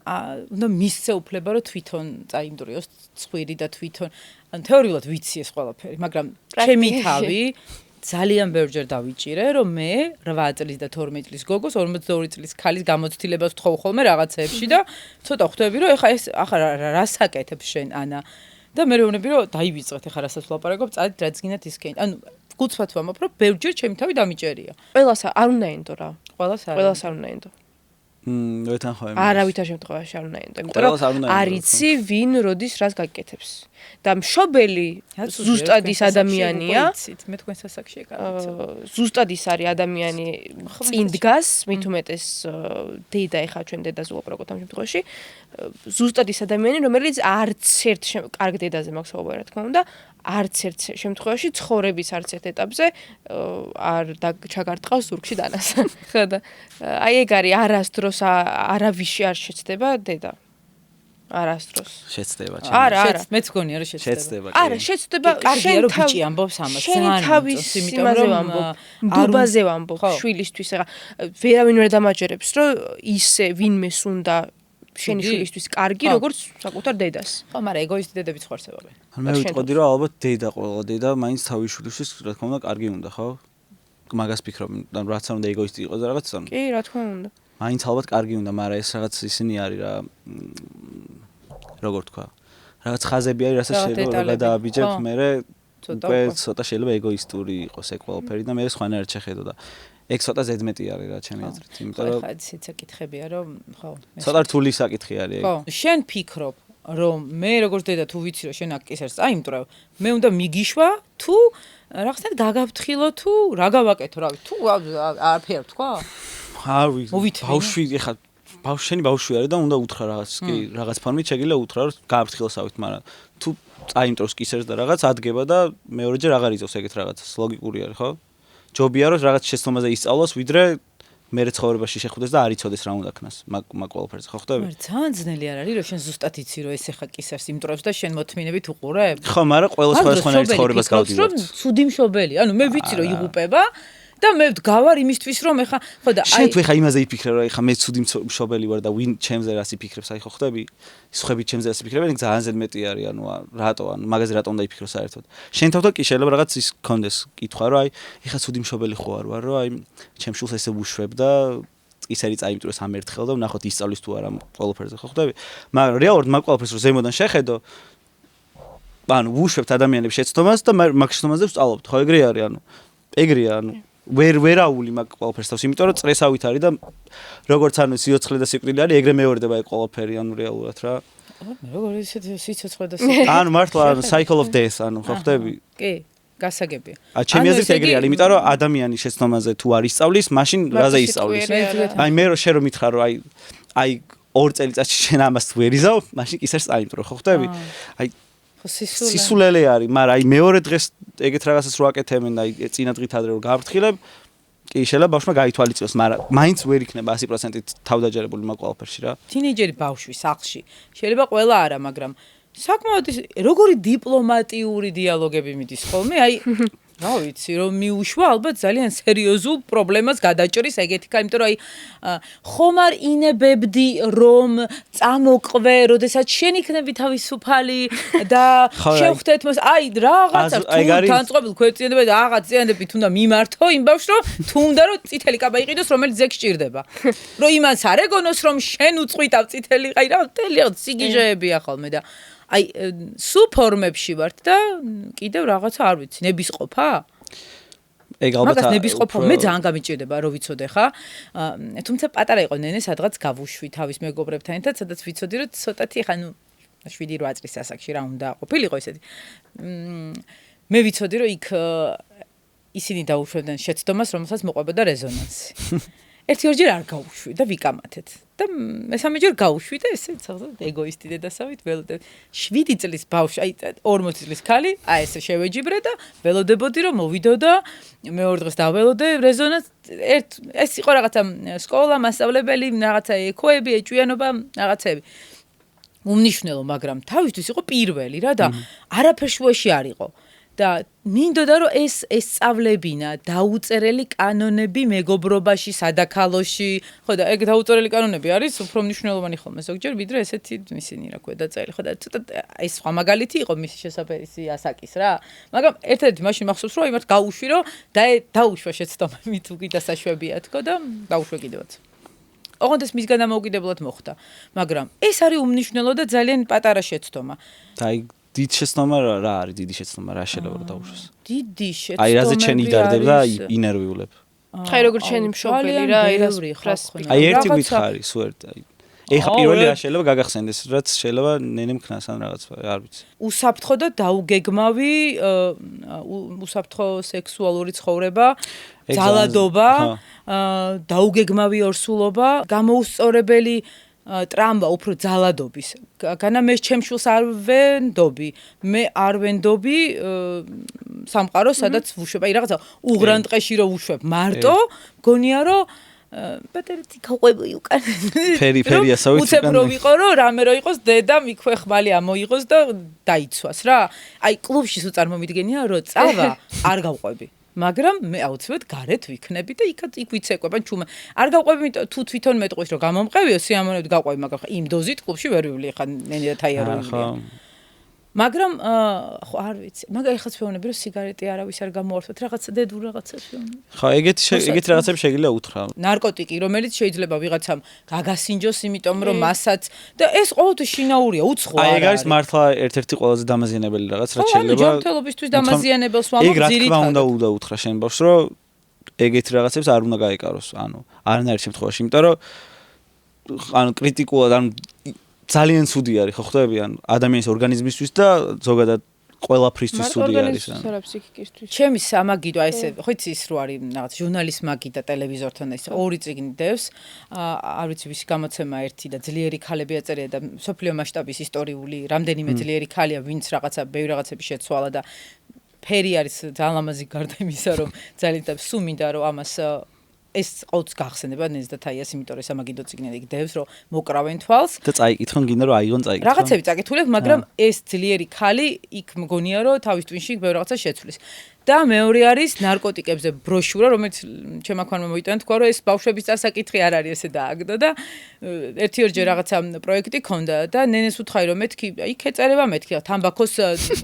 Speaker 2: უნდა მისცე უფლება რომ თვითონ წაიმდრიოს ცხვირი და თვითონ ან თეორიულად ვიცი ეს ყველაფერი, მაგრამ ჩემი თავი ძალიან ბევრჯერ დავიჭირე, რომ მე 8 წლის და 12 წლის გოგოს 42 წლის ქალის გამოცდილებას ვთხოვ ხოლმე რაღაცეებში და ცოტა ხვდები რომ ახლა რას აკეთებ შენ ანა და მე ვეუბნები რომ დაივიწყეთ ახლა რასაც ვლაპარაკობ, წადით რაც გინდათ ისკენ. ანუ გუცბად ვამბობ, რომ ბევრჯერ ჩემი თავი დამიჭერია.
Speaker 4: ყველას არ უნდა ენდო რა.
Speaker 2: ყველას არ უნდა
Speaker 4: ენდო.
Speaker 5: ვეთანხმები.
Speaker 4: არავითარ შემთხვევაში არ უნდა ენდო, იმიტომ რომ არიცი ვინ როდის რას გაკეთებს. და მშობელი ზუსტად ის ადამიანია.
Speaker 2: მე თქვენ სასაკში ეკავით.
Speaker 4: ზუსტად ის არის ადამიანი წინ დგას, მით უმეტეს დედა ეხა ჩვენ დედაზე ვაპარაკოთ ამ შემთხვევაში. ზუსტად ის ადამიანი, რომელიც არც ერთ კარგ დედაზე მაქვს საუბარი, რა თქმა უნდა, არც ერთ შემთხვევაში ცხოვრების არც ერთ ეტაპზე არ ჩაგარტყავს ზურგში დანას. ხო და აი ეგ არის არასდროს არავისი არ შეცდება დედა. არასდროს.
Speaker 5: შეცდება ჩემი.
Speaker 4: არა,
Speaker 2: მეც გონია რომ შეცდება.
Speaker 4: არა, შეცდება
Speaker 2: კარგია რომ ბიჭი ამბობს ამას.
Speaker 4: შენი თავის იმაზე ვამბობ, დუბაზე ვამბობ, შვილისთვის ახლა ვერავინ ვერ დამაჯერებს, რომ ისე ვინმეს უნდა შენი შვილისთვის კარგი, როგორც საკუთარ დედას.
Speaker 2: ხო, მაგრამ ეგოისტი დედებიც ხარცებობენ.
Speaker 5: მე ვიტყოდი რომ ალბათ ყველა დედა მაინც თავის შვილისთვის რა თქმა უნდა კარგი უნდა, ხო? მაგას ფიქრობ, ანუ რაც არ უნდა ეგოისტი იყოს და რაღაც ამ.
Speaker 4: კი, რა თქმა უნდა.
Speaker 5: მაინც ალბათ კარგი უნდა, მაგრამ ეს რაღაც ისინი არის რა როგორ თქვა? რაღაც ხაზები არის, რასაც შეიძლება გადააბიჯებ, მე უკვე ცოტა შეიძლება ეგოისტური იყოს ეგ ყველაფერი და მე სხვანაირად შეხედო და ეგ ცოტა ზედმეტი არის რა ჩემი აზრით, იმიტომ რომ
Speaker 2: ხა ისეთ საკითხებია რომ ხო
Speaker 5: ცოტა რთული საკითხი არის ეგ.
Speaker 2: ხო, შენ ფიქრობ რომ მე როგორც დედა თუ ვიცი რომ შენ აქ კისერს წაიმტრევ, მე უნდა მიგიშვა თუ რაღაცნაირად გაგაფრთხილო თუ რა გავაკეთო, რავი, თუ არაფერ თქვა?
Speaker 5: არ ვიცი, ბავშვი ეხა ბავშვი ბავშვი არის და უნდა უთხრა რაღაც კი რაღაც ფორმით შეგიძლია უთხრა რომ გააფრთხილოსავით, მაგრამ თუ წაიმტროს კისერს და რაღაც ადგება და მეორეჯერ აღარ იწევს ეგეთ რაღაცას, ლოგიკური არის, ხო? ჯობია რომ რაღაც შეცდომაზე ისწავლოს, ვიდრე მერე ცხოვრებაში შეხვდეს და არ იცოდეს რა უნდა ქნას მაგ ყველაფერზე, ხო ხვდები?
Speaker 2: ძალიან ძნელი არ არის რომ შენ ზუსტად იცი რომ ეს ახლა კისერს იმტრევს და შენ მოთმინებით უყურებ?
Speaker 5: ხო, მაგრამ ყველა სხვადასხვანაირი ცხოვრებას გავდივართ.
Speaker 2: ცუდი მშობელი, ანუ მე ვიცი რომ იღუპება და მე ვდგავარ იმისთვის რომ ახლა ხო და
Speaker 5: აი შენ თუ ახლა იმაზე იფიქრე რომ ახლა მე ცუდი მშობელი ვარ და ვინ ჩემზე რას იფიქრებს, აი ხო ხვდები? სხვები ჩემზე რას იფიქრებენ, ეგ ძალიან ზედმეტი არის, ანუ რატო, ანუ მაგაზე რატომ უნდა იფიქრო საერთოდ? შენ თავთან კი შეიძლება რაღაც ის გქონდეს კითხვა რომ აი ახლა ცუდი მშობელი ხო არ ვარ, რომ აი ჩემ შულს ესე ვუშვებ და ისერი წაიმტროს ამ ერთხელ და ვნახოთ ისწავლის თუ არა ყველაფერზე, ხო ხვდები? მაგრამ რეალურად მაგ ყველაფერს რომ ზემოდან შეხედო, ანუ ვუშვებთ ადამიანებს შეცდომას და მაგ შეცდომაზე ვსწავლობთ, ხო ეგრე არის, ანუ ეგრეა, ანუ ვერაული მაგ ყველაფერს თავს, იმიტომ რომ წრესავით არის და როგორც ანუ სიოცხლე და სიკვდილი არის, ეგრე მეორდება ეგ ყველაფერი, ანუ რეალურად რა.
Speaker 2: მე როგორ ისეთ სიცოცხლე და სიკვდილი.
Speaker 5: ანუ მართლა cycle of death, ანუ ხო ხვდები?
Speaker 2: კი, გასაგებია.
Speaker 5: ჩემი აზრით ეგრე არის, იმიტომ რომ ადამიანი შეცდომაზე თუ არ ისწავლის, მაშინ რაზე ისწავლის? აი მე რო შენ რომ მითხრა რომ აი 2 წელიწადში შენ ამას ვერ იზავ, მაშინ კისერს წაიმტრო, ხო ხვდები? აი სისულელე არის, მაგრამ აი მეორე დღეს ეგეთ რაღაცას რო აკეთებენ და აი წინა დღით ადრე რო გააფრთხილებ, კი, შეიძლება ბავშვმა გაითვალისწინოს, მაგრამ მაინც ვერ იქნება 100%-ით თავდაჯერებული მაგ ყველაფერში რა.
Speaker 2: თინეიჯერი ბავშვი სახლში. შეიძლება ყველა არა, მაგრამ საკმაოდ როგორი დიპლომატიური დიალოგები მიდის ხოლმე, აი რა ვიცი, რომ მიუშვა ალბათ ძალიან სერიოზულ პრობლემას გადაჭრის ეგეთი კაცი, იმიტომ რომ აი ხომ არ ინებებდი რომ წამოყვე, როდესაც შენ იქნები თავისუფალი და შევხვდეთ მას, აი რაღაცა განწყობილ ქორწინება და რაღაც ზიანდები თუნდა მიმართო იმ ბავშვს, რომ თუნდა რომ წითელი კაბა იყიდოს, რომელიც ზეგ სჭირდება. რომ იმას არ ეგონოს, რომ შენ უწყვიტავ წითელი, აი რა მთელი სიგიჟეებია ხოლმე და აი სულ ფორმებში ვართ და კიდევ რაღაცა არ ვიცი, ნებისყოფა?
Speaker 5: ეგ ალბათ
Speaker 2: მაგას ნებისყოფა მე ძალიან გამიჭირდება რომ ვიცოდე ხა. თუმცა პატარა იყო ნენე სადღაც გავუშვი თავის მეგობრებთან ერთად, სადაც ვიცოდი რომ ცოტათი ხა ნუ 7-8 წლის ასაკში რა უნდა ყოფილიყო ესეთი. მე ვიცოდი რომ იქ ისინი დაუშვებდნენ შეცდომას, რომელსაც მოყვებოდა რეზონანსი. ერთი-ორჯერ არ გავუშვი და ვიკამათეთ. და მესამეჯერ გავუშვი და ესე ცალკეულად ეგოისტი დედასავით ველოდებ. 7 წლის ბავშვი, აი 40 წლის ქალი, აი ესე შევეჯიბრე და ველოდებოდი რომ მოვიდო და მეორე დღეს დაველოდე რეზონანს. ეს იყო რაღაცა სკოლა, მასწავლებელი, რაღაცა ექოები, ეჭვიანობა, რაღაცები. უმნიშვნელო, მაგრამ თავისთვის იყო პირველი რა და არაფერ შუაში არ იყო. და მინდოდა რომ ეს სწავლებინა დაუწერელი კანონები მეგობრობაში, სადაქალოში, ხო და ეგ დაუწერელი კანონები არის უფრო მნიშვნელოვანი ხოლმე ზოგჯერ ვიდრე ესეთი ისინი რა ქვია დაწერილი, ხო და ცოტა ეს სხვა მაგალითი იყო მისი შესაძერისი ასაკის რა. მაგრამ ერთ-ერთი მაშინ მახსოვს რომ იმათ გაუშვი რომ დაუშვა შეცდომები თუ კიდე საშვებია თქო და დაუშვა კიდევაც. ოღონდ ეს მისგან დამოუკიდებლად მოხდა, მაგრამ ეს არის უმნიშვნელო და ძალიან პატარა შეცდომა.
Speaker 5: და აი დიდ შეცდომა რა არის დიდი შეცდომა რა შეიძლება რომ დაუშვას?
Speaker 2: დიდი შეცდომა.
Speaker 5: აი რაზე ჩენ იდარდებ და ინერვიულებ.
Speaker 4: ხაი როგორ შენი მშობელი რა
Speaker 5: აი ერთი გითხარი სუერტ აი ეხა პირველი რა შეიძლება გაგახსენდეს რაც შეიძლება ნენემ ქნას ან რაღაც არ ვიცი.
Speaker 2: უსაფრთხო და დაუგეგმავი უსაფრთხო სექსუალური ცხოვრება, ძალადობა, დაუგეგმავი ორსულობა, გამოუსწორებელი ტრამვა უფრო ძალადობის. განა მე ჩემშულს არ ვენდობი, მე არ ვენდობი სამყაროს, სადაც ვუშვებ. აი რაღაცა უღრან ტყეში რო ვუშვებ მარტო, გონია რომ ბატერეთი გაყვები უკან.
Speaker 5: ფერიასავით უკან.
Speaker 2: უცებ რო ვიყო რომ რამე რო იყოს დედა მიქვე ხმალი ამოიღოს და დაიცვას რა. აი კლუბში სულ წარმომიდგენია რომ წავა არ გავყვები. მაგრამ მე აუცილებლად გარეთ ვიქნები და იქ ვიცეკვება ჩუმა. არ გავყვები თუ თვითონ მეტყვის რომ გამომყევიო სიამოვნებით გავყვები, მაგრამ ხა იმ დოზით კლუბში ვერ ვივლი ხა ნენი და თაიაროულია. მაგრამ ხო არ ვიცი. მაგრამ ეხლა ვეუბნები რომ სიგარეტი არავის არ გამოართვათ, რაღაცა დედურ რაღაცას ვეუბნები.
Speaker 5: ხო, ეგეთი რაღაცები შეიძლება უთხრა.
Speaker 2: ნარკოტიკი, რომელიც შეიძლება ვიღაცამ გაგასინჯოს, იმიტომ რომ მასაც და ეს ყოველთვის შინაურია, უცხო
Speaker 5: არა. აი ეგ არის მართლა ერთ-ერთი ყველაზე დამაზიანებელი რაღაც, რაც შეიძლება.
Speaker 2: ხო, ჯანმრთელობისთვის დამაზიანებელს ვამბობ ძირითადად.
Speaker 5: ეგ რა თქმა უნდა უთხრა შენ ბავშვს, რომ ეგეთი რაღაცებს არ უნდა გაეკაროს, ანუ არანაირ შემთხვევაში, იმიტომ რომ ანუ კრიტიკულად ანუ ძალიან ცუდი არის, ხო ხვდები, ანუ ადამიანის ორგანიზმისთვის და ზოგადად ყველაფრისთვის ცუდი არის.
Speaker 2: ჩემი სამაგიდო აი ესე, ხო იცი ის რო არის რაღაც ჟურნალის მაგი და ტელევიზორთან ეს ორი წიგნი დევს. არ ვიცი ვის გამოცემა ერთი და ძლიერი ქალები აწერია და სოფლიო მასშტაბის ისტორიული რამდენიმე ძლიერი ქალია, ვინც რაღაცა ბევრი რაღაცები შეცვალა და ფერი არის ძალიან ლამაზი გარდა იმისა, რომ ძალიან და სულ მინდა რომ ამას ეს ყოველთვის გახსენება ნენს და თაიას, იმიტომ რომ სამაგიდო წიგნები დევს, რომ მოკრავენ თვალს.
Speaker 5: და წაიკითხონ გინდა რომ აიღონ წაიკითხონ.
Speaker 2: რაღაცები წაკითხულებ, მაგრამ ეს ძლიერი ქალი იქ მგონია რომ თავის ტვინში ბევრ რაღაცას შეცვლის. და მეორე არის ნარკოტიკებზე ბროშურა, რომელიც ჩემაქვანმა მოიტანა, თქვა რომ ეს ბავშვების წასაკითხი არ არის ესე დააგდო და ერთი-ორჯერ რაღაცა პროექტი ქონდა და ნენეს უთხარი რომ მეთქი, იქ ეწერება მეთქი თამბაქოს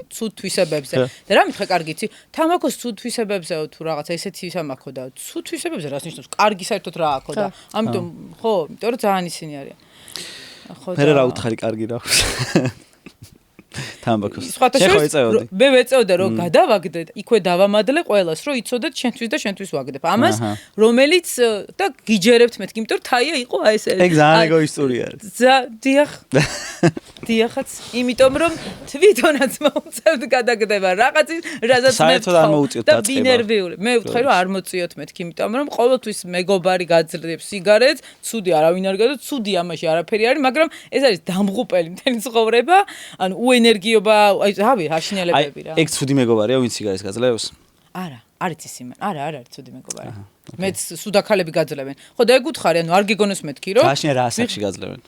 Speaker 2: ცუდ თვისებებზე. და რა მითხრა კარგიცი, თამბაქოს ცუდ თვისებებზე თუ რაღაცა ესეთი სამაქო და ცუდ თვისებებზე რას ნიშნავს? კარგი საერთოდ რა აქო და ამიტომ ხო, იმიტომ რომ ძალიან ისინი არიან. ხო და
Speaker 5: მე რა უთხარი კარგი რა აქვს. თამბაქოს.
Speaker 2: მე ვეწეოდე რომ გადავაგდეთ, იქვე დავამადლე ყველას, რომ იცოდეთ შენთვის და შენთვის ვაგდებ. ამას რომელიც და გიჯერებთ მეთქი, იმიტომ რომ თაია იყო აი ეს.
Speaker 5: ეგ ძალიან ეგოისტური არის.
Speaker 2: დიახ. დიახაც, იმიტომ რომ თვითონაც მოუწევთ გადაგდება რაღაცის, რაზეც მე
Speaker 5: საერთოდ არ მოუწიოთ
Speaker 2: და ბინერვიული. მე ვთქვი რომ არ მოწიოთ მეთქი, იმიტომ რომ ყოველთვის მეგობარი გაძლებს სიგარეტს, ცუდი არავინ არ გადო, ცუდი ამაში არაფერი არის, მაგრამ ეს არის დამღუპელი მთელი ცხოვრება, ანუ ენერგიობა, აი რავი, აშინელებები რა.
Speaker 5: ეგ ცუდი მეგობარია, ვინც სიგარეტს გაძლევს?
Speaker 2: არა, არ იცის იმან. არა, არ არის ცუდი მეგობარი. მეც სუდაქალები გაძლევენ. ხო და ეგ უთხარი, ანუ არ გიგონოს მეთქი, რომ
Speaker 5: გაშენ რა ასაკში გაძლევენ?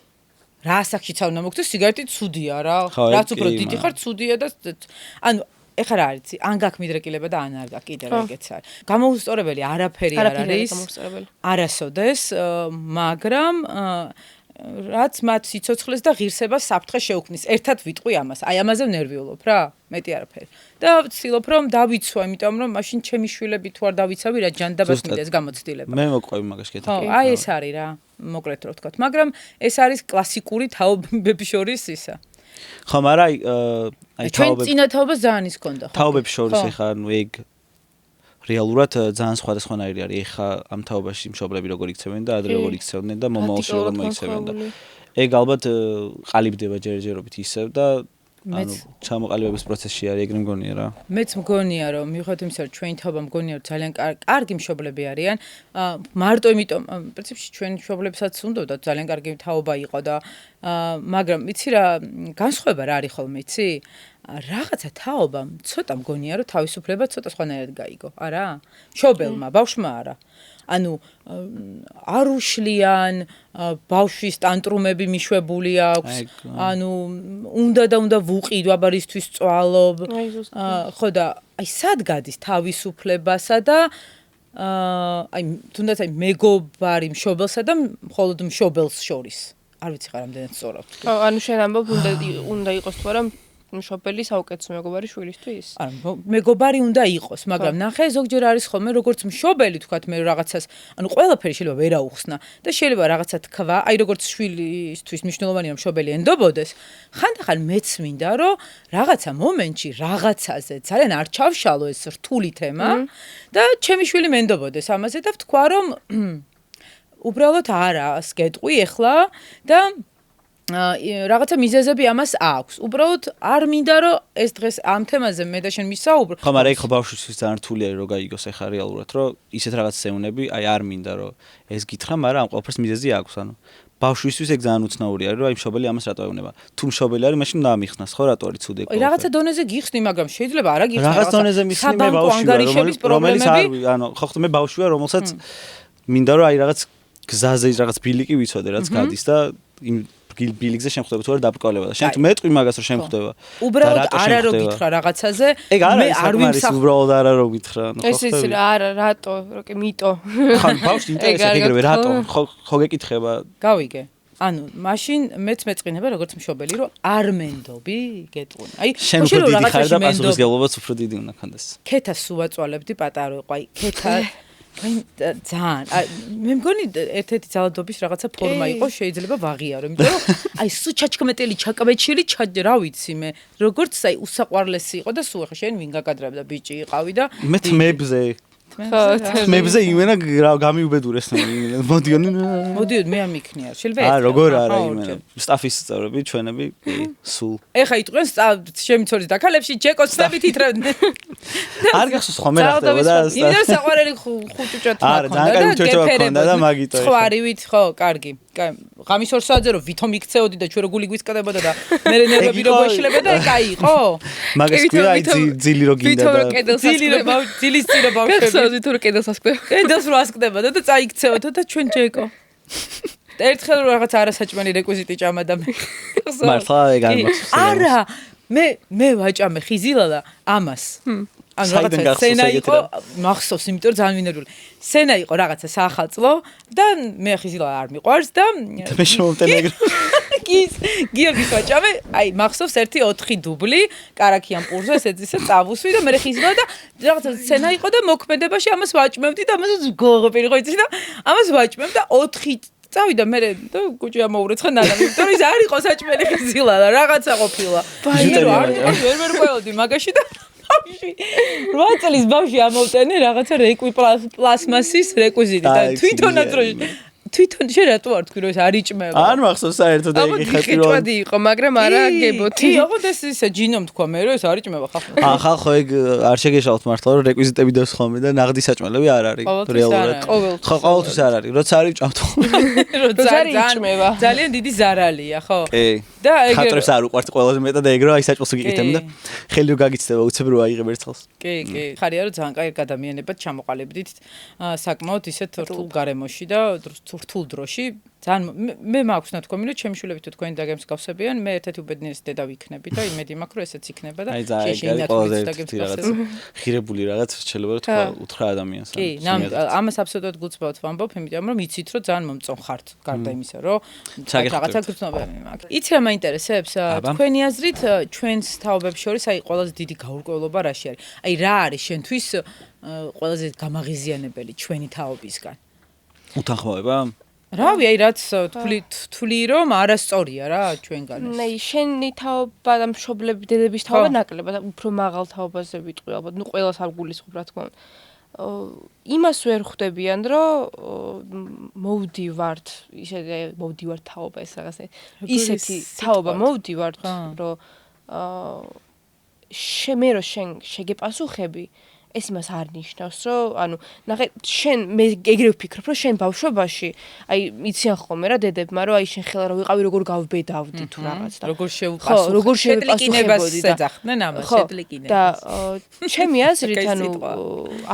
Speaker 2: რა ასაკშიც არ უნდა მოგწეს, სიგარეტი ცუდია რა.
Speaker 5: ხო,
Speaker 2: რაც უფრო
Speaker 5: კი,
Speaker 2: დიდი ხარ, ცუდია და ანუ ეხლა რა არის? ან გაქვს მიდრეკილება და ან არ გაქვს, კიდევ ეგეც არის. გამოუსწორებელი არაფერი არ არის. არასოდეს, მაგრამ რაც მათ სიცოცხლეს და ღირსებას საფრთხე შეუქმნის. ერთად ვიტყვი ამას. აი ამაზე ვნერვიულობ რა, მეტი არაფერი. და ვცდილობ რომ დავიცვა, იმიტომ რომ მაშინ ჩემი შვილები თუ არ დავიცავი რა ჯანდაბას მიდეს გამოცდილება.
Speaker 5: მე მოყვები მაგას კეთილი.
Speaker 2: ხო, აი ეს არის რა, მოკლედ რო ვთქვათ, მაგრამ ეს არის კლასიკური თაობების შორის ისა.
Speaker 5: ხო, მაგრამ აი
Speaker 2: ჩვენ წინა თაობას ძალიან ის ქონდა.
Speaker 5: თაობებს შორის ეხა ანუ ეგ რეალურად ძალიან სხვადასხვანაირი არის. ეხა ამ თაობაში მშობლები როგორ იქცევენ და ადრე როგორ იქცევდნენ და მომავალში როგორ მოიქცევენ და ეგ ალბათ ყალიბდება ჯერჯერობით ისევ და ანუ ჩამოყალიბების პროცესში არის ეგრე მგონია რა.
Speaker 2: მეც მგონია რომ მიუხედავად იმისა რომ ჩვენი თაობა მგონია რომ ძალიან კარგი მშობლები არიან, მარტო იმიტომ პრინციპში ჩვენ მშობლებსაც უნდათ ძალიან კარგი თაობა იყო და მაგრამ იცი რა განსხვავება რა არის ხოლმე იცი? რაღაცა თაობამ ცოტა მგონია რომ თავისუფლება ცოტა სხვანაირად გაიგო, არა? მშობელმა, ბავშვმა არა. ანუ არ უშლიან ბავშვის ტანტრუმები მიშვებული აქვს. ანუ უნდა ვუყიდო, აბა ისთვის წვალობ. ხო და აი სად გადის თავისუფლებასა და აი თუნდაც აი მეგობარი მშობელსა და მხოლოდ მშობელს შორის. არ ვიცი ხარ რამდენად სწორად.
Speaker 4: ხო, ანუ შენ ამბობ უნდა იყოს თუ არა მშობელი საუკეთესო მეგობარი შვილისთვის?
Speaker 2: არა, მეგობარი უნდა იყოს, მაგრამ ნახე ზოგჯერ არის ხოლმე როგორც მშობელი თქვათ მე რაღაცას, ანუ ყველაფერი შეიძლება ვერ აუხსნა და შეიძლება რაღაცა თქვა, აი როგორც შვილისთვის მნიშვნელოვანია მშობელი ენდობოდეს, ხანდახან მეც მინდა რომ რაღაცა მომენტში რაღაცაზე ძალიან არ ჩავშალო ეს რთული თემა და ჩემი შვილი მენდობოდეს ამაზე და ვთქვა რომ უბრალოდ არას გეტყვი ახლა და რაღაცა მიზეზები ამას აქვს. უბრალოდ არ მინდა რომ ეს დღეს ამ თემაზე მე და შენ მისაუბრო.
Speaker 5: ხო, მაგრამ ეგ ხო ბავშვისთვის ძალიან რთული არის რომ გაიგოს ახლა რეალურად, რომ ისეთ რაღაც ზეუნები, აი არ მინდა რომ ეს გითხრა, მაგრამ ამ ყველაფერს მიზეზი აქვს, ანუ ბავშვისთვის ეგ ძალიან უცნაური არის, რომ აი მშობელი ამას რატო ეუბნება. თუ მშობელი არის, მაშინ უნდა ამიხსნას, ხო, რატო არის ცუდი
Speaker 2: ყველაფერი. რაღაცა დონეზე გიხსნი, მაგრამ შეიძლება არა გიხსნი.
Speaker 5: რაღაც დონეზე მისცემ მე ბავშვი, რომელიც არ ანუ ხო ხომ მე ბავშვია, რომელსაც მინდა რომ აი რაღაც გზაზე რაღაც ბილიკი ვიცოდე, რაც გადის და იმ ბილიკზე შემხვდება თუ არა დაბრკოლება და შენ თუ მეტყვი მაგას რომ შემხვდება.
Speaker 2: უბრალოდ არა რომ გითხრა რაღაცაზე,
Speaker 5: მე არ ვიმსახურებ. უბრალოდ არა რომ გითხრა,
Speaker 4: ანუ ხო. ეს ის არა, რატო, როკე მიტო.
Speaker 5: ხა ბავშვი ინტერესად ეგრევე რატო ხო გეკითხება.
Speaker 2: გავიგე. ანუ მაშინ მეც მეწყინება როგორც მშობელი რომ არ მენდობი გეტყვი. აი
Speaker 5: შენ უფრო დიდი ხარ და პასუხისმგებლობაც უფრო დიდი უნდა ქონდეს.
Speaker 2: ქეთას სუვაწვალებდი პატარა იყო, აი ქეთა ძალიან მე მგონი ერთ-ერთი ძალადობის რაღაცა ფორმა იყო შეიძლება ვაღიარო იმიტომ რომ აი სუ ჩაჩკმეტელი ჩაკმეჩილი რა ვიცი მე როგორც აი უსაყვარლესი იყო და სულ ახლა შენ ვინ გაკადრებდა ბიჭი იყავი და
Speaker 5: მე თმებზე თმებზე იმენა გამიუბედურეს მოდიონ
Speaker 2: მე ამიქნია შეიძლება
Speaker 5: აა როგორ არა იმენა სტაფის წევრები ჩვენები სულ
Speaker 2: ეხა იტყვენ შემიცოლის დაქალებში ჯეკოსნებით ითრევდნენ
Speaker 5: არ გახსოვს ხომ მე ხდებოდა
Speaker 2: იმენა საყვარელი ხუჭუჭად
Speaker 5: მაქონდა და მაგიტო
Speaker 2: ხვარივით ხო კარგი ღამის 2 საათზე რომ ვითომ იქცეოდი და ჩვენ რო გული გვისკდებოდა და მე ნერვები რო გეშლებოდა ეგ აი იყო
Speaker 5: მაგას ქვია აი ძილი რო გინდა და
Speaker 2: ძილის წირო ბავშვები
Speaker 4: თუ რო კედელს ასკდება.
Speaker 2: კედელს რო ასკდებოდა და წაიქცეოდა და ჩვენ ჯეკო. და ერთხელ რაღაც არასაჭმელი რეკვიზიტი ჭამა და მე.
Speaker 5: მართლა ეგ არ მაქვს.
Speaker 2: არა, მე ვაჭამე ხიზილალა ამას. ანუ რაღაცა სცენა იყო, მახსოვს, იმიტომ რომ ძალიან მინერვული. სცენა იყო რაღაცა საახალწლო და მე ხიზილალა არ მიყვარს და
Speaker 5: მე შემომტენე
Speaker 2: გიორგის ვაჭამე, აი მახსოვს ერთი 4 დუბლი, კარაქიან პურზე ესეცისა წავუსვი და მე ხიზილალა და რაღაცა სცენა იყო და მოქმედებაში ამას ვაჭმევდი და ამას გოღოპილი ხო იცი და ამას ვაჭმევ და 4 წავიდა მე და კუჭი ამოურეცხა ნანა, იმიტომ რომ ის არ იყო საჭმელი ხიზილალა, რაღაცა ყოფილა. ვერ ყვეოდი მაგაში და 8 წლის ბავშვი ამოვტენე რაღაცა რეკვი პლასმასის რეკვიზიტი და თვითონაც რო თვითონ შენ რატო არ თქვი რომ ეს არ იჭმება?
Speaker 5: არ მახსოვს საერთოდ ეგ
Speaker 4: ხეჭვადი იყო, მაგრამ არა გებოთი.
Speaker 2: კი, ოღონდ ეს ისე ჯინომ თქვა მე რომ ეს არ იჭმება ხალხო.
Speaker 5: ხალხო ეგ არ შეგეშალოთ მართლა რომ რეკვიზიტები დავს ხოლმე და ნაღდი საჭმელები არ არის რეალურად. ხო, ყოველთვის არ არის. როცა არ იჭამთ.
Speaker 2: ძალიან დიდი ზარალია, ხო?
Speaker 5: კი.
Speaker 2: და ეგ
Speaker 5: ხატრებს არ უყვართ ყველაზე მეტად ეგ რომ აი საჭმელს გიგიტებ და ხელი რო გაგიცდება უცებ რო აიღებ ერთხელს.
Speaker 2: კი, კი. ხარია რომ ძალიან კაი ადამიანებად ჩამოყალიბდით საკმაოდ ისეთ რთულ გარემოში და რთულ დროში. ძალიან მე მაქვს ნათქვამი რომ ჩემი შვილები თუ თქვენი დაგემსგავსებიან, მე ერთ-ერთი უბედნიერესი დედა ვიქნები და იმედი მაქვს რომ ესეც იქნება და
Speaker 5: შეიძლება რაღაც ხირებული რაღაც შეიძლება რომ თქვა უთხრა ადამიანს.
Speaker 2: კი, ამას აბსოლუტურად გულწრფელად ვამბობ, იმიტომ რომ იცით რომ ძალიან მომწონ ხართ, გარდა იმისა, რომ რაღაცა გრძნობები მაქვს. იცი რა მაინტერესებს? თქვენი აზრით ჩვენს თაობებს შორის აი ყველაზე დიდი გაურკვევლობა რაში არის? აი რა არის შენთვის ყველაზე გამაღიზიანებელი ჩვენი თაობისგან?
Speaker 5: უთანხმოება?
Speaker 2: რავი, აი რაც თვლი რომ არასწორია რა ჩვენგან.
Speaker 4: ნაი შენი თაობა და მშობლები დედების თაობა ნაკლებად უფრო მაღალ თაობაზე ვიტყვი ალბათ. ნუ ყველას არ გულისხმობ რა თქმა უნდა. იმას ვერ ხვდებიან რომ მოვდივართ, ისე მოვდივართ თაობა ეს რაღაცა. ისეთი თაობა მოვდივართ, რომ მე რო შენ შეგეპასუხები ეს იმას არ ნიშნავს, რომ ანუ ნახე შენ მე ეგრე ვფიქრობ, რომ შენ ბავშვობაში აი იციან ხოლმე რა დედებმა, რომ აი შენ ხელა რა ვიყავი, როგორ გავბედავდი თუ რაღაც და
Speaker 2: როგორ შევუპასუხე,
Speaker 4: როგორ შევუპასუხებოდი და
Speaker 2: ეძახდნენ ამას შეტლიკინებას.
Speaker 4: და ჩემი აზრით ანუ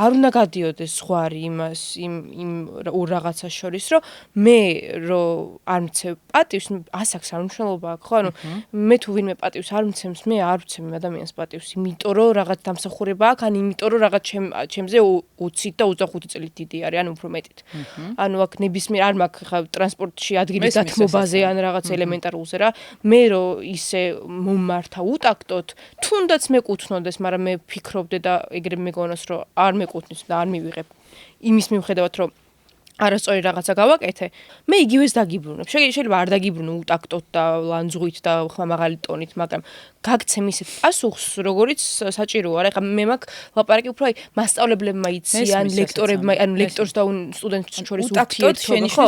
Speaker 4: არ უნდა გადიოდეს ზღვარი იმას იმ რაღაცას შორის, რომ მე რომ არ მცევ პატივს, ასაკს არ მნიშვნელობა აქვს, ხო? ანუ მე თუ ვინმე პატივს არ მცემს, მე არ ვცემ ადამიანს პატივს, იმიტომ რომ რაღაც დამსახურება აქვს, ან იმიტომ რომ რაღაც ჩემზე 20 და 25 წელი დიდი არის, ანუ უფრო მეტით. ანუ აქ ნებისმიერ არ მაქვს ხა ტრანსპორტში ადგილი დათმობაზე ან რაღაც ელემენტარულზე რა. მე რომ ისე მომართა უტაქტოთ, თუნდაც მეკუთვნოდეს, მაგრამ მე ვფიქრობდე და ეგრე მეგონოს რომ არ მეკუთვნის და არ მივიღებ. იმის მიუხედავად რომ არასწორი რაღაცა გავაკეთე, მე იგივეს დაგიბრუნებ. შეიძლება არ დაგიბრუნო უტაქტოთ და ლანძღვით და ხმამაღალი ტონით, მაგრამ გაგცემ ისეთ პასუხს, როგორიც საჭიროა. რა, ეხლა მე მაქვს ლაპარაკი უფრო აი მასწავლებლებმა იციან, ლექტორებმა, ანუ ლექტორს და სტუდენტს შორის ურთიერთობა, ხო?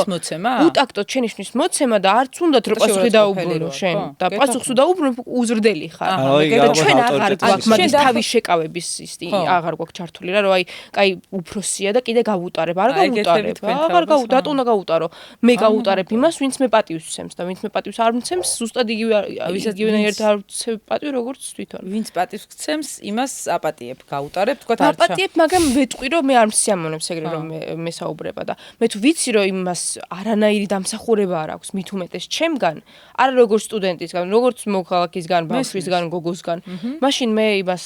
Speaker 4: უტაქტოთ შენიშვნის მოცემა და არც უნდათ რომ პასუხი დაუბრუნო შენ და პასუხს დაუბრუნებ უზრდელი ხარ. და ჩვენ აღარ გვაქვს მაგის თავის შეკავების აღარ გვაქვს ჩართული რა, რომ აი, კაი უფროსია და კიდე გავუტარებ, არ გავუტარებ. აღარ გავუტარ, რატო უნდა გავუტარო? მე გავუტარებ იმას, ვინც მე პატივს ვცემს და ვინც მე პატივს არ მცემს, ზუსტად იგივენაირად არ ვცემ პატივი როგორც თვითონ.
Speaker 2: ვინც პატივს გცემს, იმას აპატიებ, გავუტარებ, თქვა არჩა.
Speaker 4: აპატიებ, მაგრამ ვეტყვი რომ მე არ მსიამოვნებს ეგრე რომ მე საუბრება და მე თუ ვიცი რომ იმას არანაირი დამსახურება არ აქვს მით უმეტეს ჩემგან, არა როგორც სტუდენტისგან, როგორც მოქალაქისგან, ბავშვისგან, გოგოსგან, მაშინ მე იმას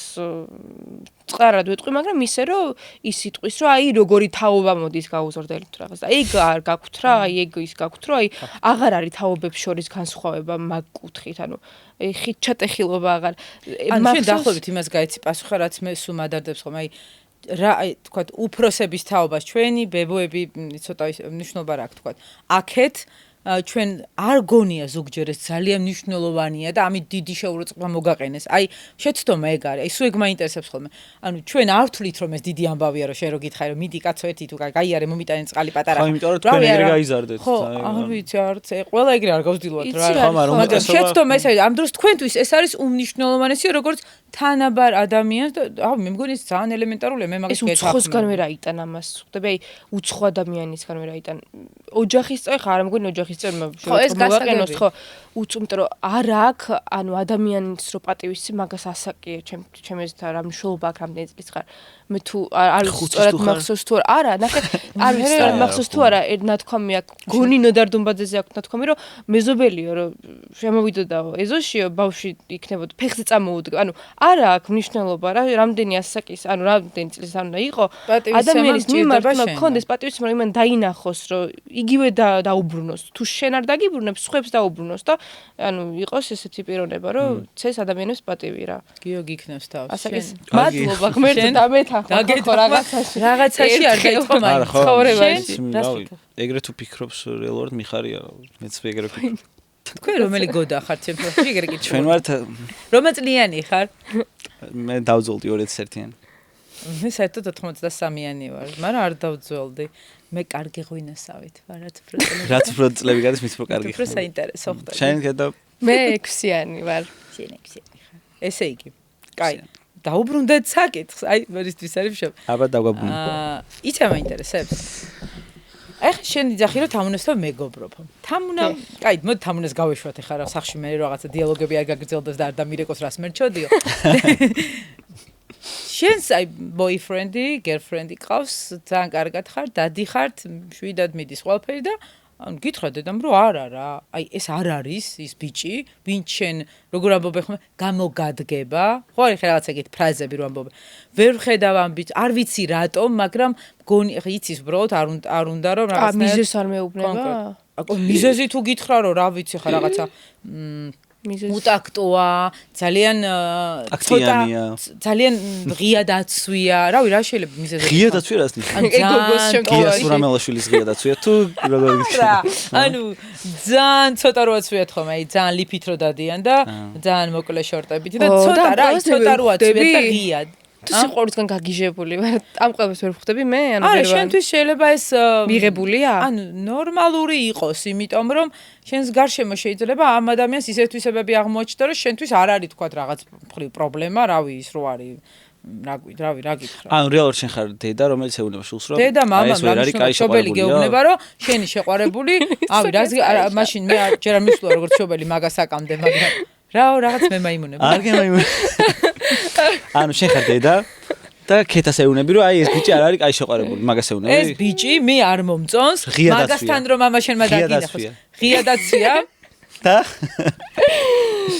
Speaker 4: წყარად ვეტყვი, მაგრამ ისე რომ ის იტყვის რომ აი როგორი თაობა მოდის გაუზრდელი თუ რაღაც და ეგ არ გაქვთ რა, აი ეგ ის გაქვთ რომ აი აღარ არის თაობებს შორის განსხვავება მაგ კუთხით, ანუ ხით ჩატეხილობა აღარ.
Speaker 2: ანუ შენ დაახლოებით იმას გაიცი პასუხი, რაც მე სულ მადარდებს ხოლმე, აი რა თქვა უფროსების თაობას ჩვენი ბებოები ცოტა მნიშვნელობა რა თქვა. აქეთ ჩვენ არ გონია ზოგჯერ ეს ძალიან მნიშვნელოვანია და ამით დიდი შეურაცხყოფა მოგაყენეს. აი შეცდომა ეგ არის. აი სულ ეგ მაინტერესებს ხოლმე. ანუ ჩვენ არ ვთვლით რომ ეს დიდი ამბავია რომ შენ რო გითხარი რომ მიდი კაცო ერთი თუ გაიარე მომიტანე წყალი პატარა.
Speaker 5: ხო, იმიტომ რომ თქვენ ეგრე გაიზარდეთ.
Speaker 2: ხო, არ ვიცი არც ყველა ეგრე არ გავსდილოთ რა. მაგრამ შეცდომა ეს არის. ამ დროს თქვენთვის ეს არის უმნიშვნელოვანესი როგორც თანაბარ ადამიანს და აი მე მგონი ეს ძალიან ელემენტარულია. მე მაგას
Speaker 4: გეთახმები. ეს უცხოსგან ვერ აიტან ამას. ხვდები აი უცხო ადამიანისგან ვერ აიტან. ოჯახის წევრი ხარ, არ მგონი ოჯახის ხო ეს გასაგებია ხო უცუმტრო არ აქვს ანუ ადამიანის რო პატივის მაგას ასაკია ჩემს რა მნიშვნელობა აქვს რამდენი წლის ხარ მე თუ არ სწორად მახსოვს თუ არა ნახე არ სწორად მახსოვს თუ არა ნათქვამი აქვს გონი ნოდარდუმბაძეზე აქვს ნათქვამი რომ მეზობელიო რომ შემოვიდოდაო ეზოშიო ბავშვი იქნებოდა ფეხზე წამოუდგა ანუ არა აქვს მნიშვნელობა რა რამდენი ასაკის ანუ რამდენი წლის უნდა იყო ადამიანის მიმართ უნდა გქონდეს პატივისცემა იმან დაინახოს რომ იგივე დაუბრუნოს თუ შენ არ დაგიბრუნებს სხვებს დაუბრუნოს და ანუ იყოს ესეთი პიროვნება რომ ცეს ადამიანებს პატივი რა
Speaker 2: გიო გიქნევს თავს
Speaker 4: ასაკის მადლობა ღმერთო და მეთახო
Speaker 2: რაღაცაში არ გაიწყო მაინც
Speaker 4: ცხოვრებაში
Speaker 5: ეგრე თუ ფიქრობს რეალურად მიხარია მეც ეგრე ვფიქრობ
Speaker 2: თქვენ რომელი გოდა ხართ ჩემთვის ეგრე კითხვა
Speaker 5: ჩვენ ვართ
Speaker 2: რომელი ხარ
Speaker 5: მე დავძოლდი 21-იანი
Speaker 2: მე საერთოდ 93-იანი ვარ მაგრამ არ დავძოლდი მე კარგი ღვინოსავით ვარ,
Speaker 5: რაც უფრო წლები გადის, მით უფრო კარგი.
Speaker 2: უფრო საინტერესო ხდება.
Speaker 5: შენ კიდევ
Speaker 4: მე 6-იანი ვარ.
Speaker 2: შენ 6-იანი ხარ. ესე იგი. კაი. დაუბრუნდეთ საკითხს. აი, ვერისთვის არის მშობ.
Speaker 5: აბა დავაბრუნე.
Speaker 2: იცი მაინტერესებს. ეხლა შენ იძახი რომ თამუნასთან მეგობრობ. თამუნა, კაი, მოდი თამუნას გავეშვათ ეხლა რა სახში მე რაღაცა დიალოგები არ გაგრძელდეს და არ დამირეკოს რას მერჩოდიო. შენს აი boyfriend-ი, girlfriend-ი ყავს, ძალიან კარგად ხარ, დადი ხართ, შვიდად მიდის ყველაფერი და ანუ გითხრა დედამ რომ არა რა, აი ეს არ არის ის ბიჭი, ვინც შენ როგორ ამბობ ხომ გამოგადგება, ხო არის რაღაცა ეგეთ ფრაზები რომ ამბობ. ვერ ხედავ ამ ბიჭს, არ ვიცი რატომ, მაგრამ მგონი იცის უბრალოდ არ უნდა რომ რაღაცა
Speaker 4: მიზეზს არ მეუბნება?
Speaker 2: აკო მიზეზი თუ გითხრა რომ რა ვიცი ხა რაღაცა უტაქტოა, ძალიან ძალიან ღია დაცვია, რავი რა შეიძლება მიზეზი.
Speaker 5: ღია დაცვია რას ნიშნავს?
Speaker 4: ეგოგოს შემთხვევაში.
Speaker 5: გია სურამელაშვილის ღია დაცვია თუ როგორ გიქნა?
Speaker 2: ანუ ძალიან ცოტა რო აცვიათ ხომ, აი ძალიან ლიფით რო დადიან და ძალიან მოკლე შორტებით და ცოტა რა, ცოტა რო აცვიათ და ღიად.
Speaker 4: თუ სიყვარულისგან გაგიჟებული ვარ, ამ ყველას ვერ ვხვდები მე, ანუ
Speaker 2: არა, შენთვის შეიძლება ეს
Speaker 4: მიღებულია?
Speaker 2: ანუ ნორმალური იყოს, იმიტომ რომ შენს გარშემო შეიძლება ამ ადამიანს ისეთ თვისებები აღმოაჩნდა, რომ შენთვის არ არის თქვა რაღაც პრობლემა, რავი, ის რო არის რა გითხრა.
Speaker 5: ანუ რეალურად შენ ხარ დედა, რომელიც ეუბნება შულს რომ
Speaker 2: დედა მამამ შობელი გეუბნება რომ შენი შეყვარებული, ავი მაშინ მე ჯერ არ მისვლა როგორც შობელი მაგას აკამდე, მაგრამ რაღაც მე მაიმუნები.
Speaker 5: არ გემაიმუნე. ანუ შენ ხარ დედა და ქეთას ეუნები რომ აი ეს ბიჭი არ არის კაი შეყვარებული, მაგას ეუნები.
Speaker 2: ეს ბიჭი მე არ მომწონს, მაგასთან რომ მამა შენმა დაგინახოს. ღია დაცვია.
Speaker 5: და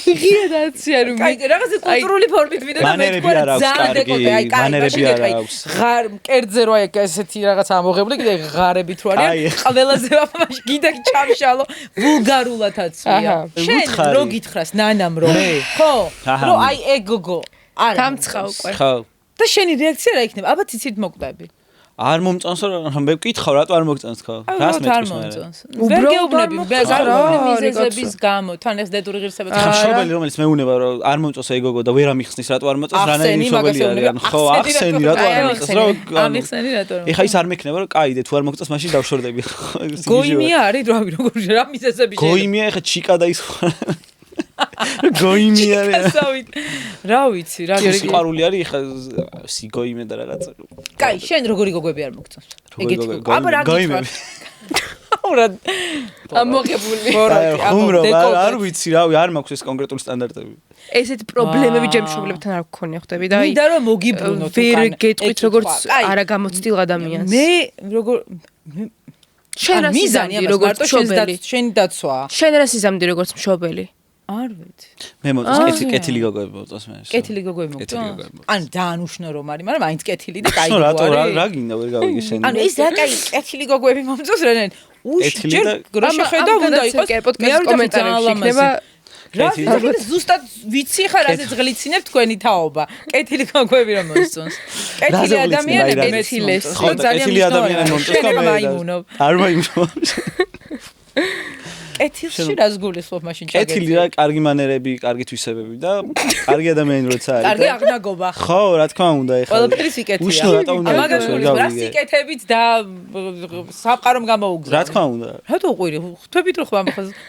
Speaker 4: ღია დაცვია რომ
Speaker 2: რაღაცა კულტურული ფორმით ვიდა და მე თქვა ძალიან დეკოტე, აი
Speaker 5: მანერები არ აქვს.
Speaker 2: ღარ კერძე რო აი ესეთი რაღაცა ამოღებული, კიდე ღარებით რო არის. ყველაზე ვაფაში კიდე ჩამშალო ვულგარულად აცვია. შენ რო გითხრას ნანამ რო ხო? რო აი ეგოგო. არა.
Speaker 4: დამცხა უკვე.
Speaker 5: ხო.
Speaker 2: და შენი რეაქცია რა იქნება? აბა ციცით მოკვდები.
Speaker 5: არ მომწონს რომ მე ვკითხავ რატო არ მოგწონს ხო? რას მეთქვის მე?
Speaker 2: ვერ გეუბნები, გაგონი მიზეზების გამო, თან ეს დედური ღირსება.
Speaker 5: ხა შობელი რომელიც მეუნება რომ არ მომწონს ეგოგო და ვერ ამიხსნის რატო არ მომწონს რანაირი შობელი არის? ანუ ხო, ახსენი რატო არ ამიხსნეს რომ
Speaker 2: ამიხსენი რატო?
Speaker 5: ეხა ის არ მექნება რომ კაი თუ არ მოგწონს მაშინ დავშორდები.
Speaker 2: გოიმია არის რავი როგორ რა მიზეზები შეიძლება.
Speaker 5: გოიმია ეხა ჩიკა და ის გოიმია
Speaker 2: რა ვიცი რა
Speaker 5: სიყვარული არის ეხა სიგოიმე და რაღაცა.
Speaker 2: კაი, შენ როგორი გოგოები არ მოგწონს? ეგეთი გოგო. აბა რა გითხრა? ურა ამოღებული.
Speaker 5: არ ვიცი რავი, არ მაქვს ეს კონკრეტული სტანდარტები.
Speaker 4: ესეთი პრობლემები ჯერ მშობლებთან არ გქონია ხდები და აი
Speaker 2: მინდა რომ მოგიბრუნოთ უკან.
Speaker 4: ვერ გეტყვით როგორც არა გამოცდილ ადამიანს.
Speaker 2: მე როგორ
Speaker 4: შენ რა მიზანი როგორც მშობელი?
Speaker 2: შენი დაცვა.
Speaker 4: შენ რა სიზამდი როგორც მშობელი?
Speaker 2: არ ვიცი.
Speaker 5: მე მოწონს კეთილი გოგოები მოწონს მე.
Speaker 2: კეთილი გოგოები მოწონს? ანუ ძალიან უშნო რომ არის, მაგრამ მაინც კეთილი და კაი გოგო
Speaker 5: არის. რატო რა გინდა ვერ გავიგე შენ.
Speaker 2: ანუ ეს რა კაი კეთილი გოგოები მომწონს რანაირ? ჯერ რა შეხედავ უნდა იყოს
Speaker 4: პოდკასტის კომენტარებში იქნება
Speaker 2: რა ზუსტად ვიცი ხარ რაზეც ღლიცინებ თქვენი თაობა. კეთილი გოგოები რომ მოსწონს. კეთილი ადამიანები მეცილეს.
Speaker 5: ხო კეთილი ადამიანები მომწონს და მე არ მაიმუნო. კეთილში
Speaker 2: რას გულისხმობ მაშინ ჩაგეცი?
Speaker 5: კეთილი რა, კარგი მანერები, კარგი თვისებები და კარგი ადამიანი როცა არის.
Speaker 2: კარგი აღნაგობა.
Speaker 5: ხო, რა თქმა უნდა, ეხლა.
Speaker 2: ყველაფერი სიკეთეა.
Speaker 5: უშნო რატო უნდა
Speaker 2: გულისხმობ, რა სიკეთებით და სამყარომ გამოუგზავნა.
Speaker 5: რა თქმა უნდა.
Speaker 2: რატო უყვირი? ხვდებით რომ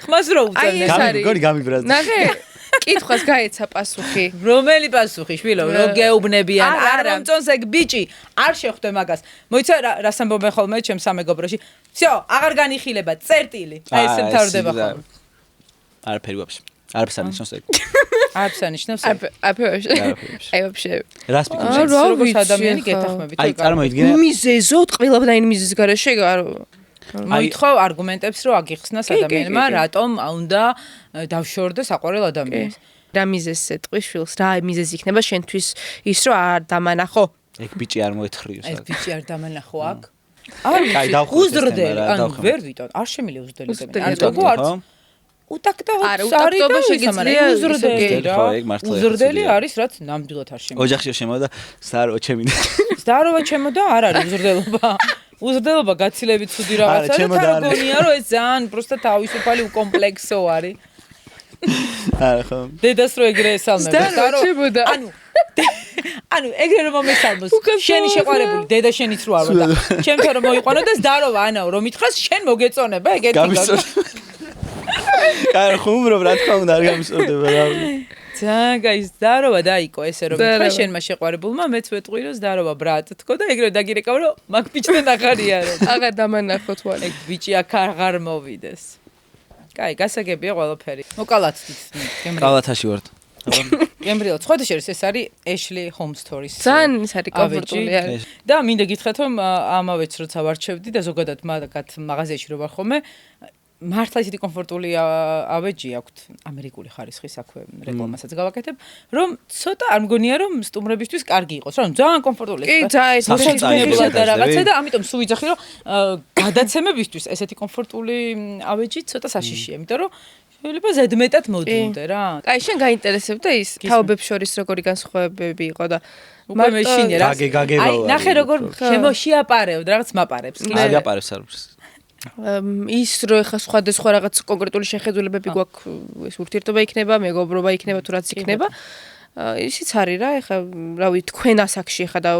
Speaker 2: ხმას რო უწევენ.
Speaker 5: გამიგორი გამიბრაზდა.
Speaker 4: ნახე, კითხვას გაეცა პასუხი.
Speaker 2: რომელი პასუხი, შვილო, რო გეუბნებიან, არ მომწონს ეგ ბიჭი, არ შეხვდე მაგას. მოიცა რას ამბობენ ხოლმე ჩემს სამეგობროში? всё, აღარ განიხილება, წერტილი. აი ესე მთავრდება ხოლმე.
Speaker 5: არაფერი ვაფშე. არაფერს ანიშნავს ეგ.
Speaker 2: არაფერს ანიშნავს ეგ.
Speaker 4: აი ვაფშე.
Speaker 5: რას პიკნიკს?
Speaker 2: როგორც ადამიანი გეთახმებით.
Speaker 5: აი წარმოიდგინე.
Speaker 4: მიზეზოთ ყველაფერი მიზეზის გარეშე
Speaker 2: მოითხოვ არგუმენტებს რომ აგიხსნას ადამიანმა რატომ უნდა დავშორდე საყვარელ ადამიანს.
Speaker 4: რა მიზეზს ეტყვის შვილს? რა მიზეზი იქნება შენთვის ის რომ არ დამანახო?
Speaker 5: ეგ ბიჭი არ მოეთხრიო
Speaker 2: ეს ბიჭი არ დამანახო აქ?
Speaker 5: აი
Speaker 2: უზრდელი, ანუ ვერ ვიტყვი, არ შემიძლია უზრდელი ადამიანი. არ თქო არც უტაქტა
Speaker 4: უტაქტობა შეგიძლია
Speaker 2: უზრდელი არის რაც ნამდვილად არ შემიძლია.
Speaker 5: ოჯახში შემოდა სტარო ჩემი.
Speaker 2: სტაროვა ჩემოდა არ არის უზრდელობა. უზრდელობა გაცილებით ცუდი რაღაცაა და თან გონია რომ ეს ძალიან პროსტა თავისუფალი უკომპლექსო არის.
Speaker 5: არა ხო.
Speaker 2: დედას რო ეგრე ესალმებდა და
Speaker 4: როჩებოდა.
Speaker 2: ანუ ეგრე რომ მომესალმოს შენი შეყვარებული დედა შენიც რო არ ვარ და ჩემთან რომ მოიყვანოდეს დაროვა ანაო რომ ითხრას შენ მოგეწონება ეგეთი
Speaker 5: კაი ხუმრობ რა თქმა უნდა არ გამისწორდება რა
Speaker 2: ძალიან გაის დაროვა დაიკო ესე რომ ითხრა შენმა შეყვარებულმა მეც ვეტყვი რომ დაროვა ბრატ თქო და ეგრე დაგირეკავ რომ მაგ ბიჭთან ახარია რომ
Speaker 4: აღარ დამანახოთ ვარ
Speaker 2: ეგ ბიჭი აქ აღარ მოვიდეს კაი გასაგებია ყველაფერი მოკალათ
Speaker 5: კალათაში ვარ
Speaker 2: გემრიელ ცხოველში ეს არის Ashley Home Stories
Speaker 4: ძალიან ის არის კომფორტული არის
Speaker 2: და მინდა გითხრათ რომ ამავეც როცა ვარჩევდი და ზოგადად მაგათ მაღაზიაში რო ვარ ხოლმე მართლა ისეთი კომფორტული ავეჯი აქვთ ამერიკული ხარისხის აქვე რეკლამასაც გავაკეთებ რომ ცოტა არ მგონია რომ სტუმრებისთვის კარგი იყოს რა ძალიან კომფორტული
Speaker 4: კი
Speaker 2: ძალიან და რაღაცა და ამიტომ სულ ვიძახი რომ გადაცემებისთვის ესეთი კომფორტული ავეჯი ცოტა საშიშია იმიტომ რომ შეიძლება ზედმეტად მოდუნდე რა
Speaker 4: აი შენ გაინტერესებდა ის თაობებს შორის როგორი განსხვავებები იყო და
Speaker 2: უკვე მეშინე რა
Speaker 5: აი
Speaker 2: ნახე როგორ შემოშიაპარევ რაღაც მაპარებს
Speaker 5: კი აღაპარებს არის
Speaker 4: ის რო ეხა სხვადასხვა რაღაც კონკრეტული შეხედულებები გვაქვს ეს ურთიერთობა იქნება, მეგობრობა იქნება თუ რაც იქნება. ისიც არის რა, ეხა რავი თქვენ ასაკში ეხა და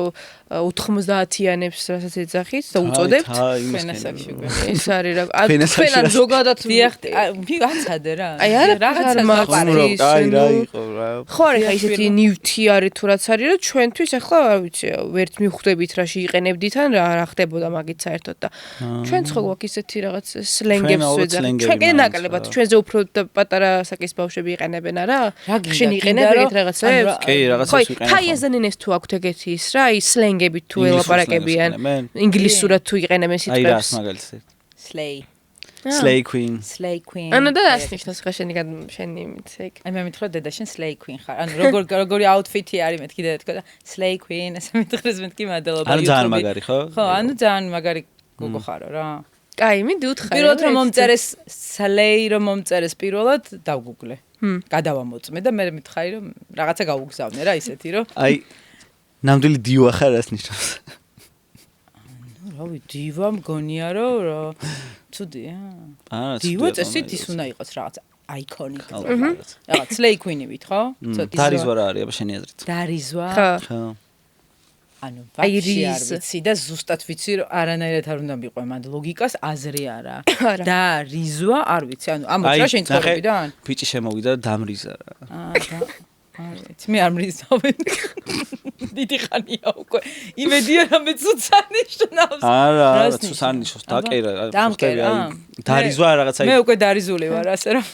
Speaker 4: 90-იანებს რასაც ეძახით და უწოდებთ
Speaker 2: თქვენ ასაკში უკვე.
Speaker 4: ეს არის რა. თქვენ ან ზოგადად
Speaker 2: ვიღაცადე რა.
Speaker 4: აი რაღაცა მაყარის
Speaker 5: აი რა იყო რა.
Speaker 4: ხო ეხა ისეთი ნივთი არის თუ რაც არის რომ ჩვენთვის ეხლა არ ვიცი ვერც მივხვდებით რაში იყენებდით ან რა ხდებოდა მაგით საერთოდ და ჩვენ ხო გვაქვს ისეთი რაღაც სლენგებს ვეძახით. ჩვენ კი ნაკლებად ჩვენზე უფრო პატარა ასაკის ბავშვები იყენებენ არა? შენ იყენებ ეგეთ რაღაცა
Speaker 5: კი რაღაცას ვიყენებ.
Speaker 4: თაიაზანინეს თუ აქვთ ეგეთი ის რა, ის სლენგები თუ ელაპარაკებიან, ინგლისურად თუ იყენებენ სიტყვებს.
Speaker 5: აი რას მაგალითად. Slay Queen.
Speaker 4: ანუ და რას ნიშნავს ხა შენი მიცეკ?
Speaker 2: აი მე მითხრა დედა შენ Slay Queen ხარ. ანუ როგორი აუთფიტი არის მე კიდე თქვა და Slay Queen ესე მითხრეს მე კი მადლობა.
Speaker 5: ანუ ძალიან მაგარი ხო?
Speaker 2: ხო, ანუ ძალიან მაგარი გოგო ხარო რა.
Speaker 4: კაი, მინდი უთხრა.
Speaker 2: პირველად რომ მომწერეს Slay რომ მომწერეს პირველად დავგუგლე. გადავამოწმე და მე მითხარი რომ რაღაცა გაუგზავნე რა ისეთი რომ
Speaker 5: აი ნამდვილი დივა ხარ რას ნიშნავს?
Speaker 2: ანუ რავი დივა მგონია რომ ცუდია. დივა წესით ის უნდა იყოს რაღაცა აიკონიკ. რაღაც Slay Queen-ივით ხო?
Speaker 5: დარიზვა რა არის აბა შენი აზრით?
Speaker 2: დარიზვა?
Speaker 5: ხო.
Speaker 2: ანუ ვაფშე არ ვიცი და ზუსტად ვიცი რომ არანაირად არ უნდა მიყვე მან ლოგიკას აზრი არა. და რიზვა არ ვიცი. ანუ ამოწრა შენ ცხოვრებიდან?
Speaker 5: ბიჭი შემოვიდა და დამრიზა რა.
Speaker 2: არ ვიცი. მე არ მრიზავენ. დიდი ხანია უკვე. იმედია რომ მე ცუცანიშნავს.
Speaker 5: არა, ცუცანიშნავს. დაკერა.
Speaker 2: დამკერა.
Speaker 5: დარიზვა რაღაცა.
Speaker 2: მე უკვე დარიზული ვარ ასე რომ.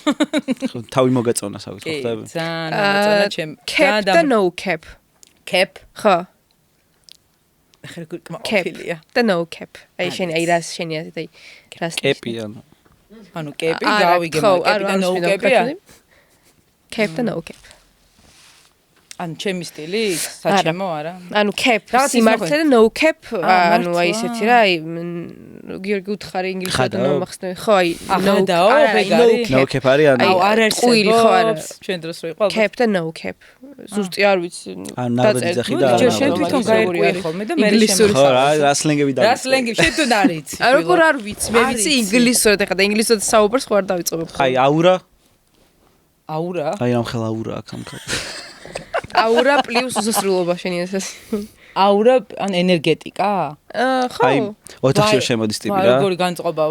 Speaker 5: თავი მოგეწონა საკუთარ ხტები.
Speaker 2: ძალიან მოგეწონა ჩემ.
Speaker 4: Cap და no cap.
Speaker 2: Cap?
Speaker 4: ხო.
Speaker 2: ახლა კმაყოფილია.
Speaker 4: და no cap. აი შენი აი რას შენი აზრით აი რას
Speaker 5: კეპი ანუ.
Speaker 2: ანუ კეპი გავიგე კეპი და no cap-ია.
Speaker 4: Cap და no cap.
Speaker 2: ანუ ჩემი სტილი საჩემო არა?
Speaker 4: ანუ cap სიმართლე და no cap ანუ აი ესეთი რა აი გიორგი უთხარი ინგლისურად მომახსნე ხო აი
Speaker 5: no cap არის
Speaker 2: ანუ არ არსებობს
Speaker 4: ხო არა
Speaker 2: ჩვენ დროს რო იყო
Speaker 4: cap და no cap ზუსტი არ ვიცი
Speaker 5: ანუ ნაბეძახი და
Speaker 2: ჯერ შენ თვითონ გაიყვი ხოლმე და მე
Speaker 4: ინგლისური
Speaker 5: ხო რა სლენგები და
Speaker 2: რა სლენგები შენ თუ არ იცი
Speaker 4: როგორ არ ვიცი მე ვიცი ინგლისურად ეხლა და ინგლისურად საუბარს ხო არ დავიწყებ ხო
Speaker 5: აი აურა
Speaker 2: აი
Speaker 5: რამხელა აურა აქ ამ
Speaker 4: აურა პლუს ზუსტრულობა შენი ესეც
Speaker 2: აურა ან ენერგეტიკა?
Speaker 4: ხო.
Speaker 5: აი, ოთახში შემოდის ტიპი რა.
Speaker 2: როგორი განწყობა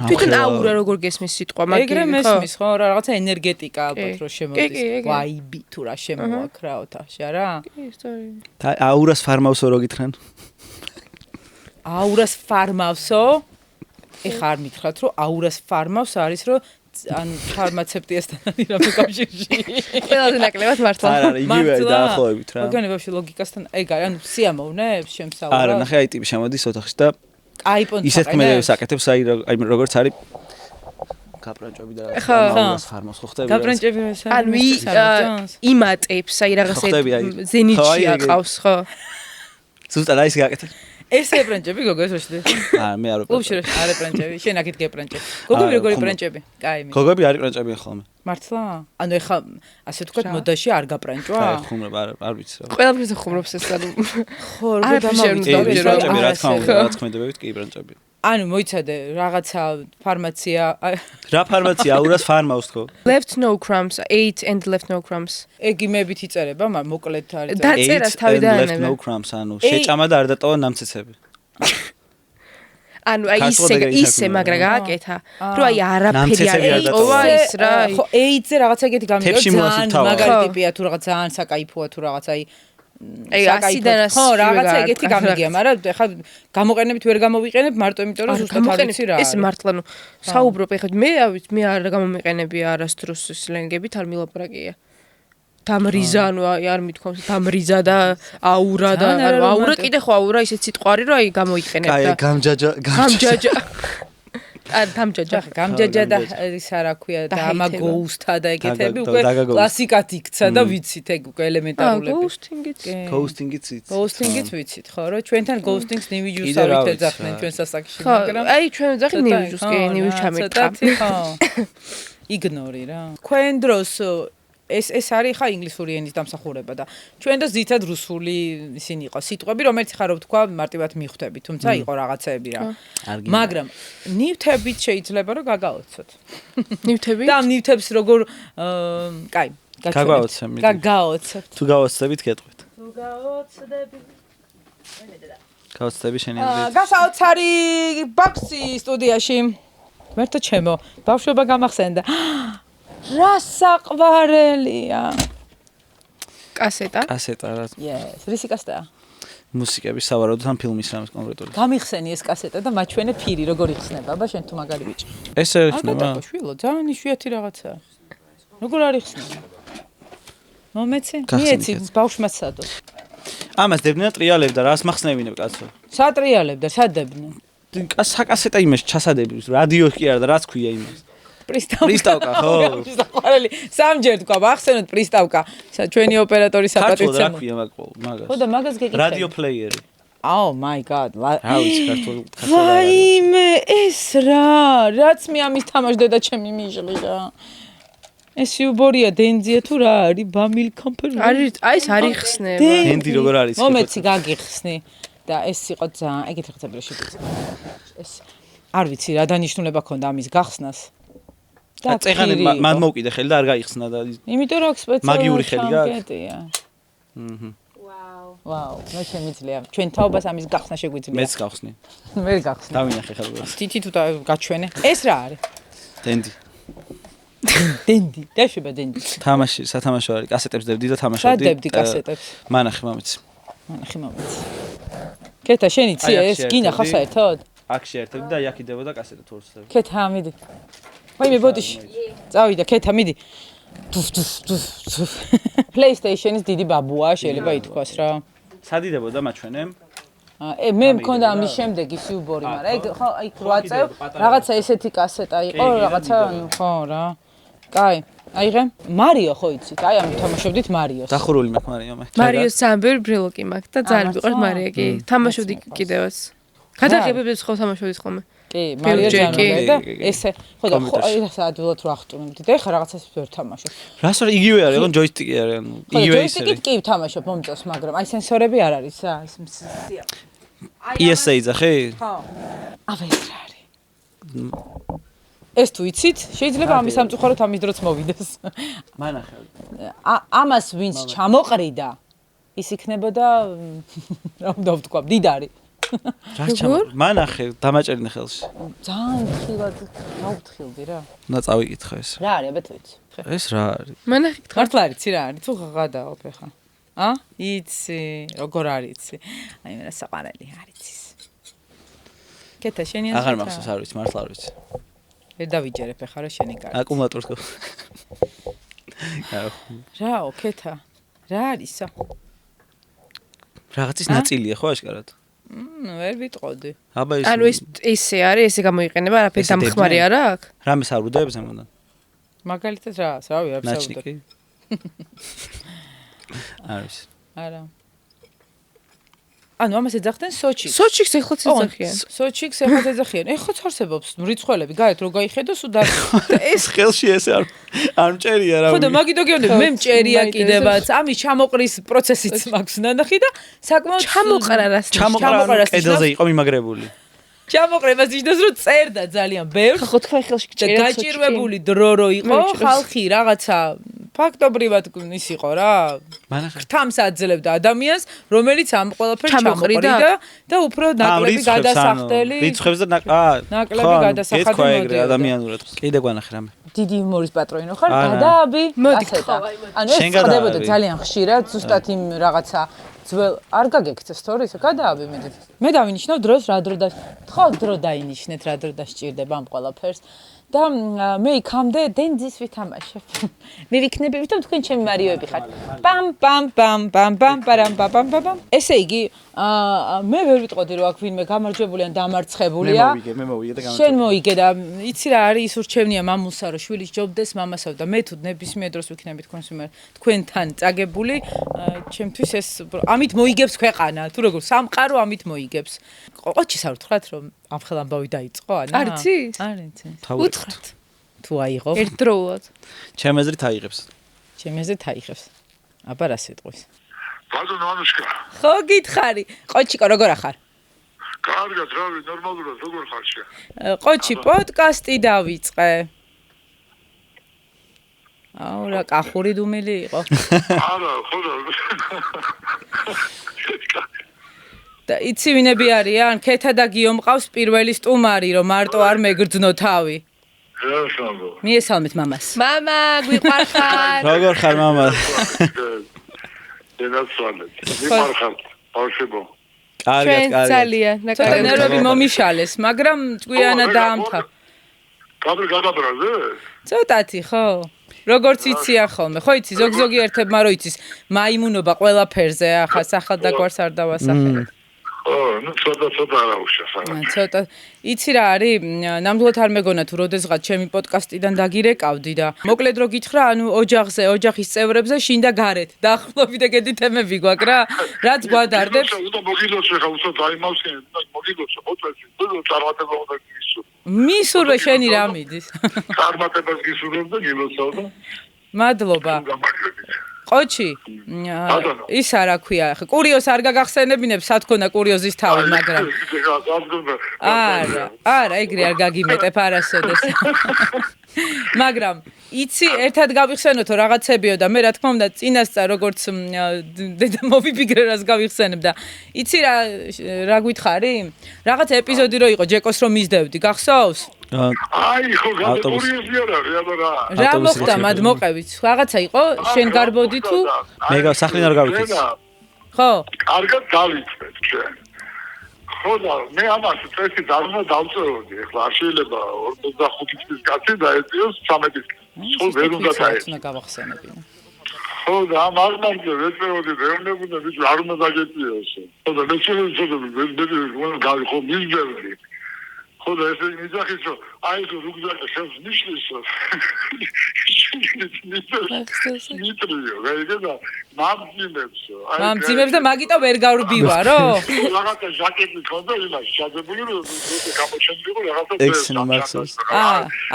Speaker 4: თვითონ აურა როგორ გესმის სიტყვა მაგ
Speaker 2: ეგრე მესმის ხო რა რაღაცა ენერგეტიკა ალბათ რო შემოდის. ვაიბი თუ რა შემოაქ რა ოთახში არა?
Speaker 4: კი, სწორი.
Speaker 5: და აურას ფარმავსო რო გითხრან?
Speaker 2: აურას ფარმავსო? ეხა არ მითხრათ რომ აურას ფარმავს არის რომ ან ფარმაცევტიასთან არის რა მოკავშირში.
Speaker 4: ყველაზე ნაკლებად მართლა.
Speaker 5: არა, იგივე დაახლოებით რა.
Speaker 2: მოგონი ბავშვი ლოგიკასთან აი ანუ სიამოვნებს შემსაუბრა.
Speaker 5: არა, ნახე აი ტიპი შემოდის ოთახში და
Speaker 2: აი პონტს
Speaker 5: ისეთ ქმედებებს აკეთებს აი როგორც არის გაბრანჭები და აურას ფარმავს ხო ხტები?
Speaker 2: გაბრანჭები ეს არის.
Speaker 4: ანუ იმატებს აი რაღაცა ზენიტში აყავს ხო?
Speaker 5: ზუსტად აი ეს გაკეთებ.
Speaker 2: ეს ებრანჭები გოგოს როშდი?
Speaker 5: აა მე არ ვიყავ.
Speaker 2: უბშე არ ებრანჭები, შენ აქეთ გებრანჭები. გოგები როგორი ბრანჭები? კაი მე.
Speaker 5: გოგები არ იბრანჭებიან ხოლმე.
Speaker 2: მართლა? ანუ ეხა ასე ვთქვათ მოდაში არ გაბრანჭვა?
Speaker 5: აი ხუმრობა არ ვიცი რა.
Speaker 4: ყველაფერზე ხუმრობს ეს ანუ.
Speaker 2: ხო, როგორ დამავიწყდა
Speaker 5: ბრანჭები რა თქმა უნდა, რაც ქმედებებით კი ბრანჭები.
Speaker 2: ანუ მოიცადე რაღაცა ფარმაცია
Speaker 5: რა ფარმაცია აურას ფარმავს თქო
Speaker 4: Left no crumbs, ate and left no crumbs.
Speaker 2: ეგ იმებით იწერება, მოკლედ არის.
Speaker 4: დაწერას თავი დაანებე.
Speaker 5: no crumbs, ანუ შეჭამა და არ დატოვა ნამცეცები.
Speaker 4: ანუ აი ისე მაგრა გააკეთა, რომ აი არაფერი არ ეტოვა ის რა.
Speaker 2: ხო, AIDS-ზე რაღაცა ეგეთი გამიგო, ძალიან მაგარი ტიპია თუ რაღაც ძალიან საკაიფოა თუ რაღაც აი
Speaker 4: აი ასიდანას
Speaker 2: ხო რაღაცა ეგეთი გამიგია, მაგრამ ეხლა გამოყენებით ვერ გამოვიყენებ მარტო იმიტომ რომ ზუსტად არ ვიცი რა.
Speaker 4: ეს მართლა ნუ საუბრობ ეხლა მე არ გამომიყენები არასდროს სლენგებით არ მილაპარაკია. დამრიზა ანუ არ მithქვამს დამრიზა და აურა და აურა კიდე ხო აურა ისეთ სიტყვარი რომ აი გამოიყენებ და
Speaker 5: აი გამჯაჯა
Speaker 2: გამჯაჯა და ის რა ქვია და ამაგოუსთა და ეგეთები უკვე კლასიკად იქცა და ვიცით ეგ უკვე ელემენტარულები. Ghosting-იც ვიცით ხო რომ ჩვენთან ghosting-ს ნივიჯუსავით ეძახდნენ ჩვენ სასაკში მაგრამ
Speaker 4: აი ჩვენ ეძახით ნივიჯუს კი ნივიჯ ჩამეტყა.
Speaker 2: ხო. იგნორი რა. თქვენ დროს ეს არის ხა ინგლისური ენის დამსახურება და ჩვენ და ზითად რუსული ისინი იყო სიტყვები რომელიც ხარ რო თქვა მარტივად მიხვდები თუმცა იყო რაღაცეები რა მაგრამ ნივთებით შეიძლება რომ გაგაოცოთ
Speaker 4: ნივთები
Speaker 2: და ნივთებს როგორ კაი გაგაოცებთ
Speaker 5: თუ გავაცდებით გეტყვით
Speaker 2: თუ გავაცდები
Speaker 5: გავაცდები შენი
Speaker 2: გასაოცარი ბაქსი სტუდიაში მერტო ჩემო ბავშვობა გამახსენდა რა საყვარელია
Speaker 4: კასეტა
Speaker 5: რა
Speaker 2: yes რისი კასეტა
Speaker 5: მუსიკების სავარაუდოდ ან ფილმის რამის კონკრეტული
Speaker 2: გამიხსენი ეს კასეტა და მაჩვენე ფირი როგორ იხსნება აბა შენ თუ მაგარი ბიჭი
Speaker 5: ეს არ იხსნება
Speaker 2: შვილო ძალიან იშვიათი რაღაცაა როგორ არ იხსნება მომეცი მიეცი ბავშვმაც სადო
Speaker 5: ამას დებდნენ ტრიალებდა რას მახსნევინებ კაცო
Speaker 2: სატრიალებდა სადებდნენ
Speaker 5: საკასეტა იმაში ჩასადები რადიო კი არა და რაც ქვია იმას პრისტავკა ხო
Speaker 2: საყვარელი სამჯერ თქვა ახსენოთ პრისტავკა ჩვენი ოპერატორი საპატივცემო
Speaker 5: მაგას
Speaker 2: ხო და მაგას გეკითხე
Speaker 5: რადიო პლეიერი
Speaker 2: Oh my god
Speaker 5: რა ვიცი ქართულ
Speaker 2: ვაიმე ეს რაც მე ამის თამაშდა და ჩემი მიჟლი რა ეს იუბორია დენძია თუ რა არის ბამილ კომპანია
Speaker 4: არის აი ეს არ იხსნება
Speaker 5: დენდი როგორ არის
Speaker 2: მომეცი გაგიხსნი და ეს იყო ძალიან ეგეთი ხდება შეგვიძლია ეს არ ვიცი რა დანიშნულება ქონდა ამის გახსნას
Speaker 5: და წეღანი მან მოვკიდე ხელი და არ გაიხსნა და
Speaker 2: იმიტომ რომ სპეციალური
Speaker 5: მაგიური ხელი გაქვს
Speaker 2: ვაუ მე შემიძლია ჩვენ თაობას ამის გახსნა შეგვიძლია
Speaker 5: მეც გავხსნი
Speaker 2: მე გახსნა
Speaker 5: დავინახე ხელი
Speaker 2: თითი თუ გაჩვენე ეს რა არის
Speaker 5: დენდი
Speaker 2: დაშვება დენდი
Speaker 5: თამაში სათამაშო არის კასეტებს დებდი და თამაშობდი
Speaker 2: სადებდი კასეტებს
Speaker 5: მანახი მომეცი
Speaker 2: კეთა შენ იცი ეს გინახავს საერთოდ
Speaker 5: აქ შეერთებდი და აქ იდებოდა კასეტა თორსები
Speaker 2: კეთა მიდი ვაიმე ბოდიში წავიდა კეთა მიდი PlayStation-ის დიდი ბაბუა შეიძლება ითქვას რა
Speaker 5: სადიდებოდა მაჩვენე
Speaker 2: მე მქონდა ამის შემდეგ ის იუბორი მაგრამ ეგ ხო აი რვაწევ რაღაცა ესეთი კასეტა იყო რაღაცა ხო რა კაი აიღე მარიო ხო იცით აი ამ თამაშობდით მარიოს
Speaker 5: დახურული მაქვს
Speaker 4: მარიოს სამბერ ბრილოკი მაქვს და ძალიან მიყვარს მარია კი თამაშობდი კიდევაც გადაღებებს ხო თამაშობდით ხოლმე
Speaker 2: კი მარიო ჯანმრთელი და ესე ხო და ხო აი რა ადვილად რო ახტუნებდი და ეხლა რაღაცას ვერ თამაშობ
Speaker 5: რას არა იგივე არის ხო ჯოისტიკი არის ანუ იგივე ისე
Speaker 2: ჯოისტიკით კი ვთამაშობ მომწონს მაგრამ აი სენსორები არ არის რა ეს მსია
Speaker 5: PSA ძახი
Speaker 2: ხო აბა ეს რა არის ეს თუ იცით შეიძლება ამის სამწუხაროდ ამის დროც მოვიდეს
Speaker 5: მანახე
Speaker 2: ამას ვინც ჩამოყრიდა ის იქნებოდა რა უნდა ვთქვა დიდარი
Speaker 5: რა ჩამო მანახე დამაჭერინე ხელში
Speaker 2: ძალიან ხილად გავთხილდი რა
Speaker 5: უნდა წავიკითხე ეს
Speaker 2: რა არის აბა თუ იცი
Speaker 5: ეს რა არის
Speaker 4: მანახე
Speaker 2: მართლა არ იცი რა არის თუ გადაობ ხა იცი როგორ არ იცი აი მე რა საყვარელი არ იცის კეთა შენი ასე
Speaker 5: აღარ მახსოვს არ ვიცი მართლა არ ვიცი
Speaker 2: ვერ დავიჯერებ ხა რა შენი კარი
Speaker 5: აკუმულატორს გო
Speaker 2: რაო კეთა რა არისო
Speaker 5: რაღაცის ნაწილია ხო აშკარად
Speaker 2: ვერ ვიტყოდი
Speaker 5: აბა ეს
Speaker 4: ანუ ესე არის ესე გამოიყენება არაფერი დამხმარე არა აქ
Speaker 5: რამეს არ უდაებს ამოდან
Speaker 2: მაგალითად რას რავი არ ვსაუბრობ
Speaker 5: ნაჩნიკი არის
Speaker 2: არა ანუ ამას ეძახდნენ
Speaker 4: სოჩიქს ეხლაც ეძახიან
Speaker 2: სოჩიქს ეხლაც ეძახიან ეხოც არსებობს მრიცხველები გაეთ რო გაიხედოს უდარ
Speaker 5: ეს ხელში ესე არ მჭერია რა
Speaker 2: ხო და მაგიტო გეუბნები მე მჭერია კიდევაც ამის ჩამოყრის პროცესიც მაქვს ნანახი და საკმაოდ
Speaker 5: ჩამოყრა კედელზე იყო მიმაგრებული
Speaker 2: ჩამოყრებას ნიშნავს რომ წერდა ძალიან ბევრს.
Speaker 4: ხო თქვენ ხელში გჭირდა.
Speaker 2: გაჭირვებული დრო რო იყო, ხალხი რაღაცა ფაქტობრივად ის იყო რა. გრთამს აძლევდა ადამიანს, რომელიც ამ ყველაფერს ჩამოყრიდა და უფრო ნაკლები გადასახდელი.
Speaker 5: რიცხვებს და
Speaker 2: ნაკლები გადასახადი მოდიოდა.
Speaker 5: ადამიანურად. კიდე გვანახე რამე.
Speaker 2: დიდი ჰუმორის პატრონი ხარ, გადააბი. ასეთა. ანუ ეს ხდებოდა ძალიან ხშირად, ზუსტად იმ რაღაცა ძველ არ გაგექცეს თორე ისე გადააბი მიდით. მე დავინიშნავ დროს რა დრო და ხო დრო დაინიშნეთ რა დრო დასჭირდება ამ ყველაფერს. და მე იქამდე დენძის ვითამაშებ. მე ვიქნები ვითომ თქვენ ჩემი მარიოები ხართ. პამ პამ პამ პამ პამ პარამ პამ პამ. ესე იგი, მე ვერ ვიტყოდი რომ აქ ვინმე გამარჯვებული ან დამარცხებულია.
Speaker 5: მე მოვიგე და
Speaker 2: შენ მოიგე და იცი რა არის ის ურჩევნია მამულსა რომ შვილის ჯობდეს მამასა და მე თუ ნებისმიერ დროს ვიქნები თქვენს მიმართ თქვენთან წაგებული, ჩემთვის ეს ამით მოიგებს ქვეყანა. თუ როგორ სამყარო ამით მოიგებს. ყოჩის არ ვთხრათ რომ ამ ხელამბავი დაიწყო, ანა?
Speaker 4: არ იცით?
Speaker 2: არ იცი.
Speaker 4: უთხრათ.
Speaker 2: თუ აიღო.
Speaker 4: ერთდროულად.
Speaker 5: ჩემ ეზრით აიღებს.
Speaker 2: ჩემ ეზრით აიღებს. აბა რა სიტყვის.
Speaker 3: ბატონო ანუშკა.
Speaker 2: ხო გითხარი. ყოჩიკო როგორ ახარ?
Speaker 3: კარგად, რავი, ნორმალურად როგორ ხარ შე?
Speaker 2: ყოჩი პოდკასტი დავიწყე. აუ რა კახური დუმილი იყო.
Speaker 3: არა, ხო და
Speaker 2: და იცი ვინები არიან? ქეთა და გიო მყავს პირველი სტუმარი რომ მარტო არ მეგრძნო თავი.
Speaker 3: რა სამბო.
Speaker 2: მიესალმეთ მამას.
Speaker 4: მამა, გვიყვარხარ.
Speaker 5: როგორ ხარ მამა?
Speaker 3: დედაცვალეთ. ვიყარხარ, ბავშვებო.
Speaker 5: კარგად, კარგად.
Speaker 4: ძალიან,
Speaker 2: ცოტა ნერვები მომიშალეს, მაგრამ ჭკვიანად დაამთა.
Speaker 3: კადრი გადაბრაზე?
Speaker 2: ცოტათი, ხო? როგორც იცია ხოლმე, ხო იცი ზოგ-ზოგი ერთებმა რო იცის მაიმუნობა ყველაფერზე, ახლა სახალდაგვარს არ დავასახელებ.
Speaker 3: ნუ ცოტა არა უშავს არა.
Speaker 2: ცოტა იცი რა არის? ნამდვილად არ მეგონა თუ როდესღაც ჩემი პოდკასტიდან დაგირეკავდი და მოკლედ რო გითხრა, ანუ ოჯახზე, ოჯახის წევრებზე შინ და გარეთ. დაახლოებით ეგეთი თემები გვაქვს რა. რაც გვადარდებს.
Speaker 3: უდა მოგილოცე ხა უსო დაიმავსენ, მოგილოცე, მოწესე, თუ წარმატება უნდა გისურვო.
Speaker 2: მისურვე შენი რა მიდის?
Speaker 3: წარმატებას გისურვებ და გილოცავ და
Speaker 2: მადლობა. ყოჩი, ის არა ქვია, ხა კურიოზს არ გაგახსენებინებ, სად ქონა კურიოზის თავი, მაგრამ არა, ეგრე არ გაგიმეტებ არასოდეს. მაგრამ იცი, ერთად გავიხსენოთო რაღაცებიო და მე რა თქმა უნდა წინასწარ როგორც დედა მოვიფიქრე რას გავიხსენებ და იცი რა გითხარი? რაღაც ეპიზოდი რო იყო ჯეკოს რომ მისდევდი, გახსოვს?
Speaker 3: აი ხო გადაკურიოზი არ არის, აბა რა.
Speaker 2: რა მოხდა მად მოყევით? რაღაცა იყო, შენ გარბოდი თუ?
Speaker 5: მე გასახლენ არ გავიქეც.
Speaker 2: ხო?
Speaker 3: კარგად დავიწყეთ ჩვენ. ხო და მე ამას წესი დავწევოდი, ეხლა არ შეიძლება 45 წლის კაცი დაეწიოს 13 წლის. ხო ვერ უნდა დაეწიოს.
Speaker 2: უნდა გავახსენებინო.
Speaker 3: ხო და ამ აღმართზე ვეწევოდი რევნებოდა ვიძ არ უნდა დაგეწიოს. ხო და მე მე ხო მისდევდი. ხო და ესე მიზახის რომ აი თუ რუგზაკი ხელს ნიშნეს ნიტრიო გაიგე და
Speaker 2: მამძიმებს და მაგიტო ვერ გავრბივარო?
Speaker 3: რაღაცა ჟაკეტი ქონდა იმას შადებული რომ გამოჩენილიყო რაღაცა
Speaker 5: ექსნი მაქსოს.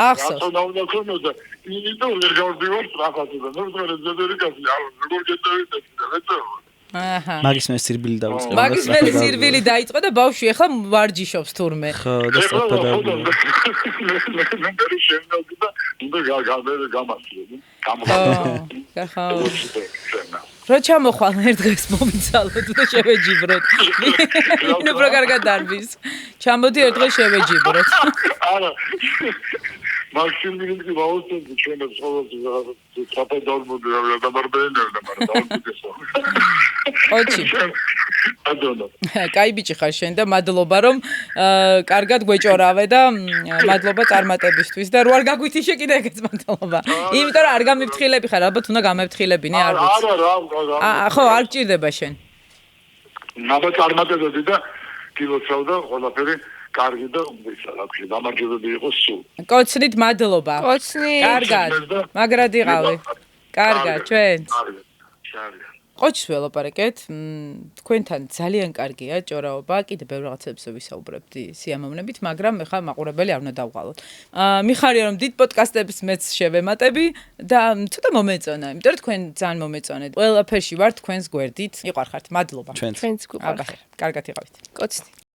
Speaker 2: ახსოვს.
Speaker 3: რა უნდა ქონოდა იმიტომ ვერ გავრბივარ რაღაცა და ნუ რა ზედერი კაცი როგორ გეტოვიდეთ
Speaker 2: აჰა.
Speaker 5: მაგის მე სირბილი დავიწყე.
Speaker 2: მაგის მე სირბილი დაიწყო და ბავშვი ახლა ვარჯიშობს თურმე.
Speaker 5: ხო და სწორად.
Speaker 3: მე შემოვიდა და უნდა გამასწრებდი.
Speaker 2: ხო. რო ჩამოხვალ ერთ დღეს მომიცალოთ და შევეჯიბროთ. ნუ უფრო კარგად დარბის. ჩამოდი ერთ დღეს შევეჯიბროთ.
Speaker 3: არა. მაქსიმუმი ვაუწევდი ჩვენებს ყოველთვის საპედაგოგო დამარბენერდა, მაგრამ დავუწესო.
Speaker 2: ოჩი.
Speaker 3: ადონო.
Speaker 2: კაი ბიჭი ხარ შენ და მადლობა რომ კარგად გვეჭორავე და მადლობა წარმატებისთვის და რო არ გაგვითიშე კიდე ეგეც მადლობა. იმიტომ რომ არ გამიფრთხილები ხარ, ალბათ უნდა გამეფრთხილებინე, არ ვიცი.
Speaker 3: არა,
Speaker 2: ხო, არ გჭირდება შენ.
Speaker 3: ნაბა წარმატებები და გილოცავ და ყველაფერი კარგი და ისა გამარჯვებები იყოს სულ.
Speaker 2: კოცნით მადლობა.
Speaker 4: კოცნით.
Speaker 2: კარგად. მაგრად იყავი. კარგად, ჩვენც.
Speaker 3: კარგი.
Speaker 2: ყოჩის ველაპარაკეთ, თქვენთან ძალიან კარგია ჭორაობა, კიდე ბევრ რაღაცებზე ვისაუბრებდი სიამოვნებით, მაგრამ ეხლა მაყურებელი არ უნდა დავყალოთ. მიხარია რომ დიდ პოდკასტებს მეც შევემატები და ცოტა მომეწონა, იმიტომ რომ თქვენ ძალიან მომეწონეთ. ყველაფერში ვარ თქვენს გვერდით. იყარხართ, მადლობა.
Speaker 5: ჩვენც
Speaker 4: ჩვენც გვიყვარხართ.
Speaker 2: კარგად იყავით.
Speaker 4: კოცნით.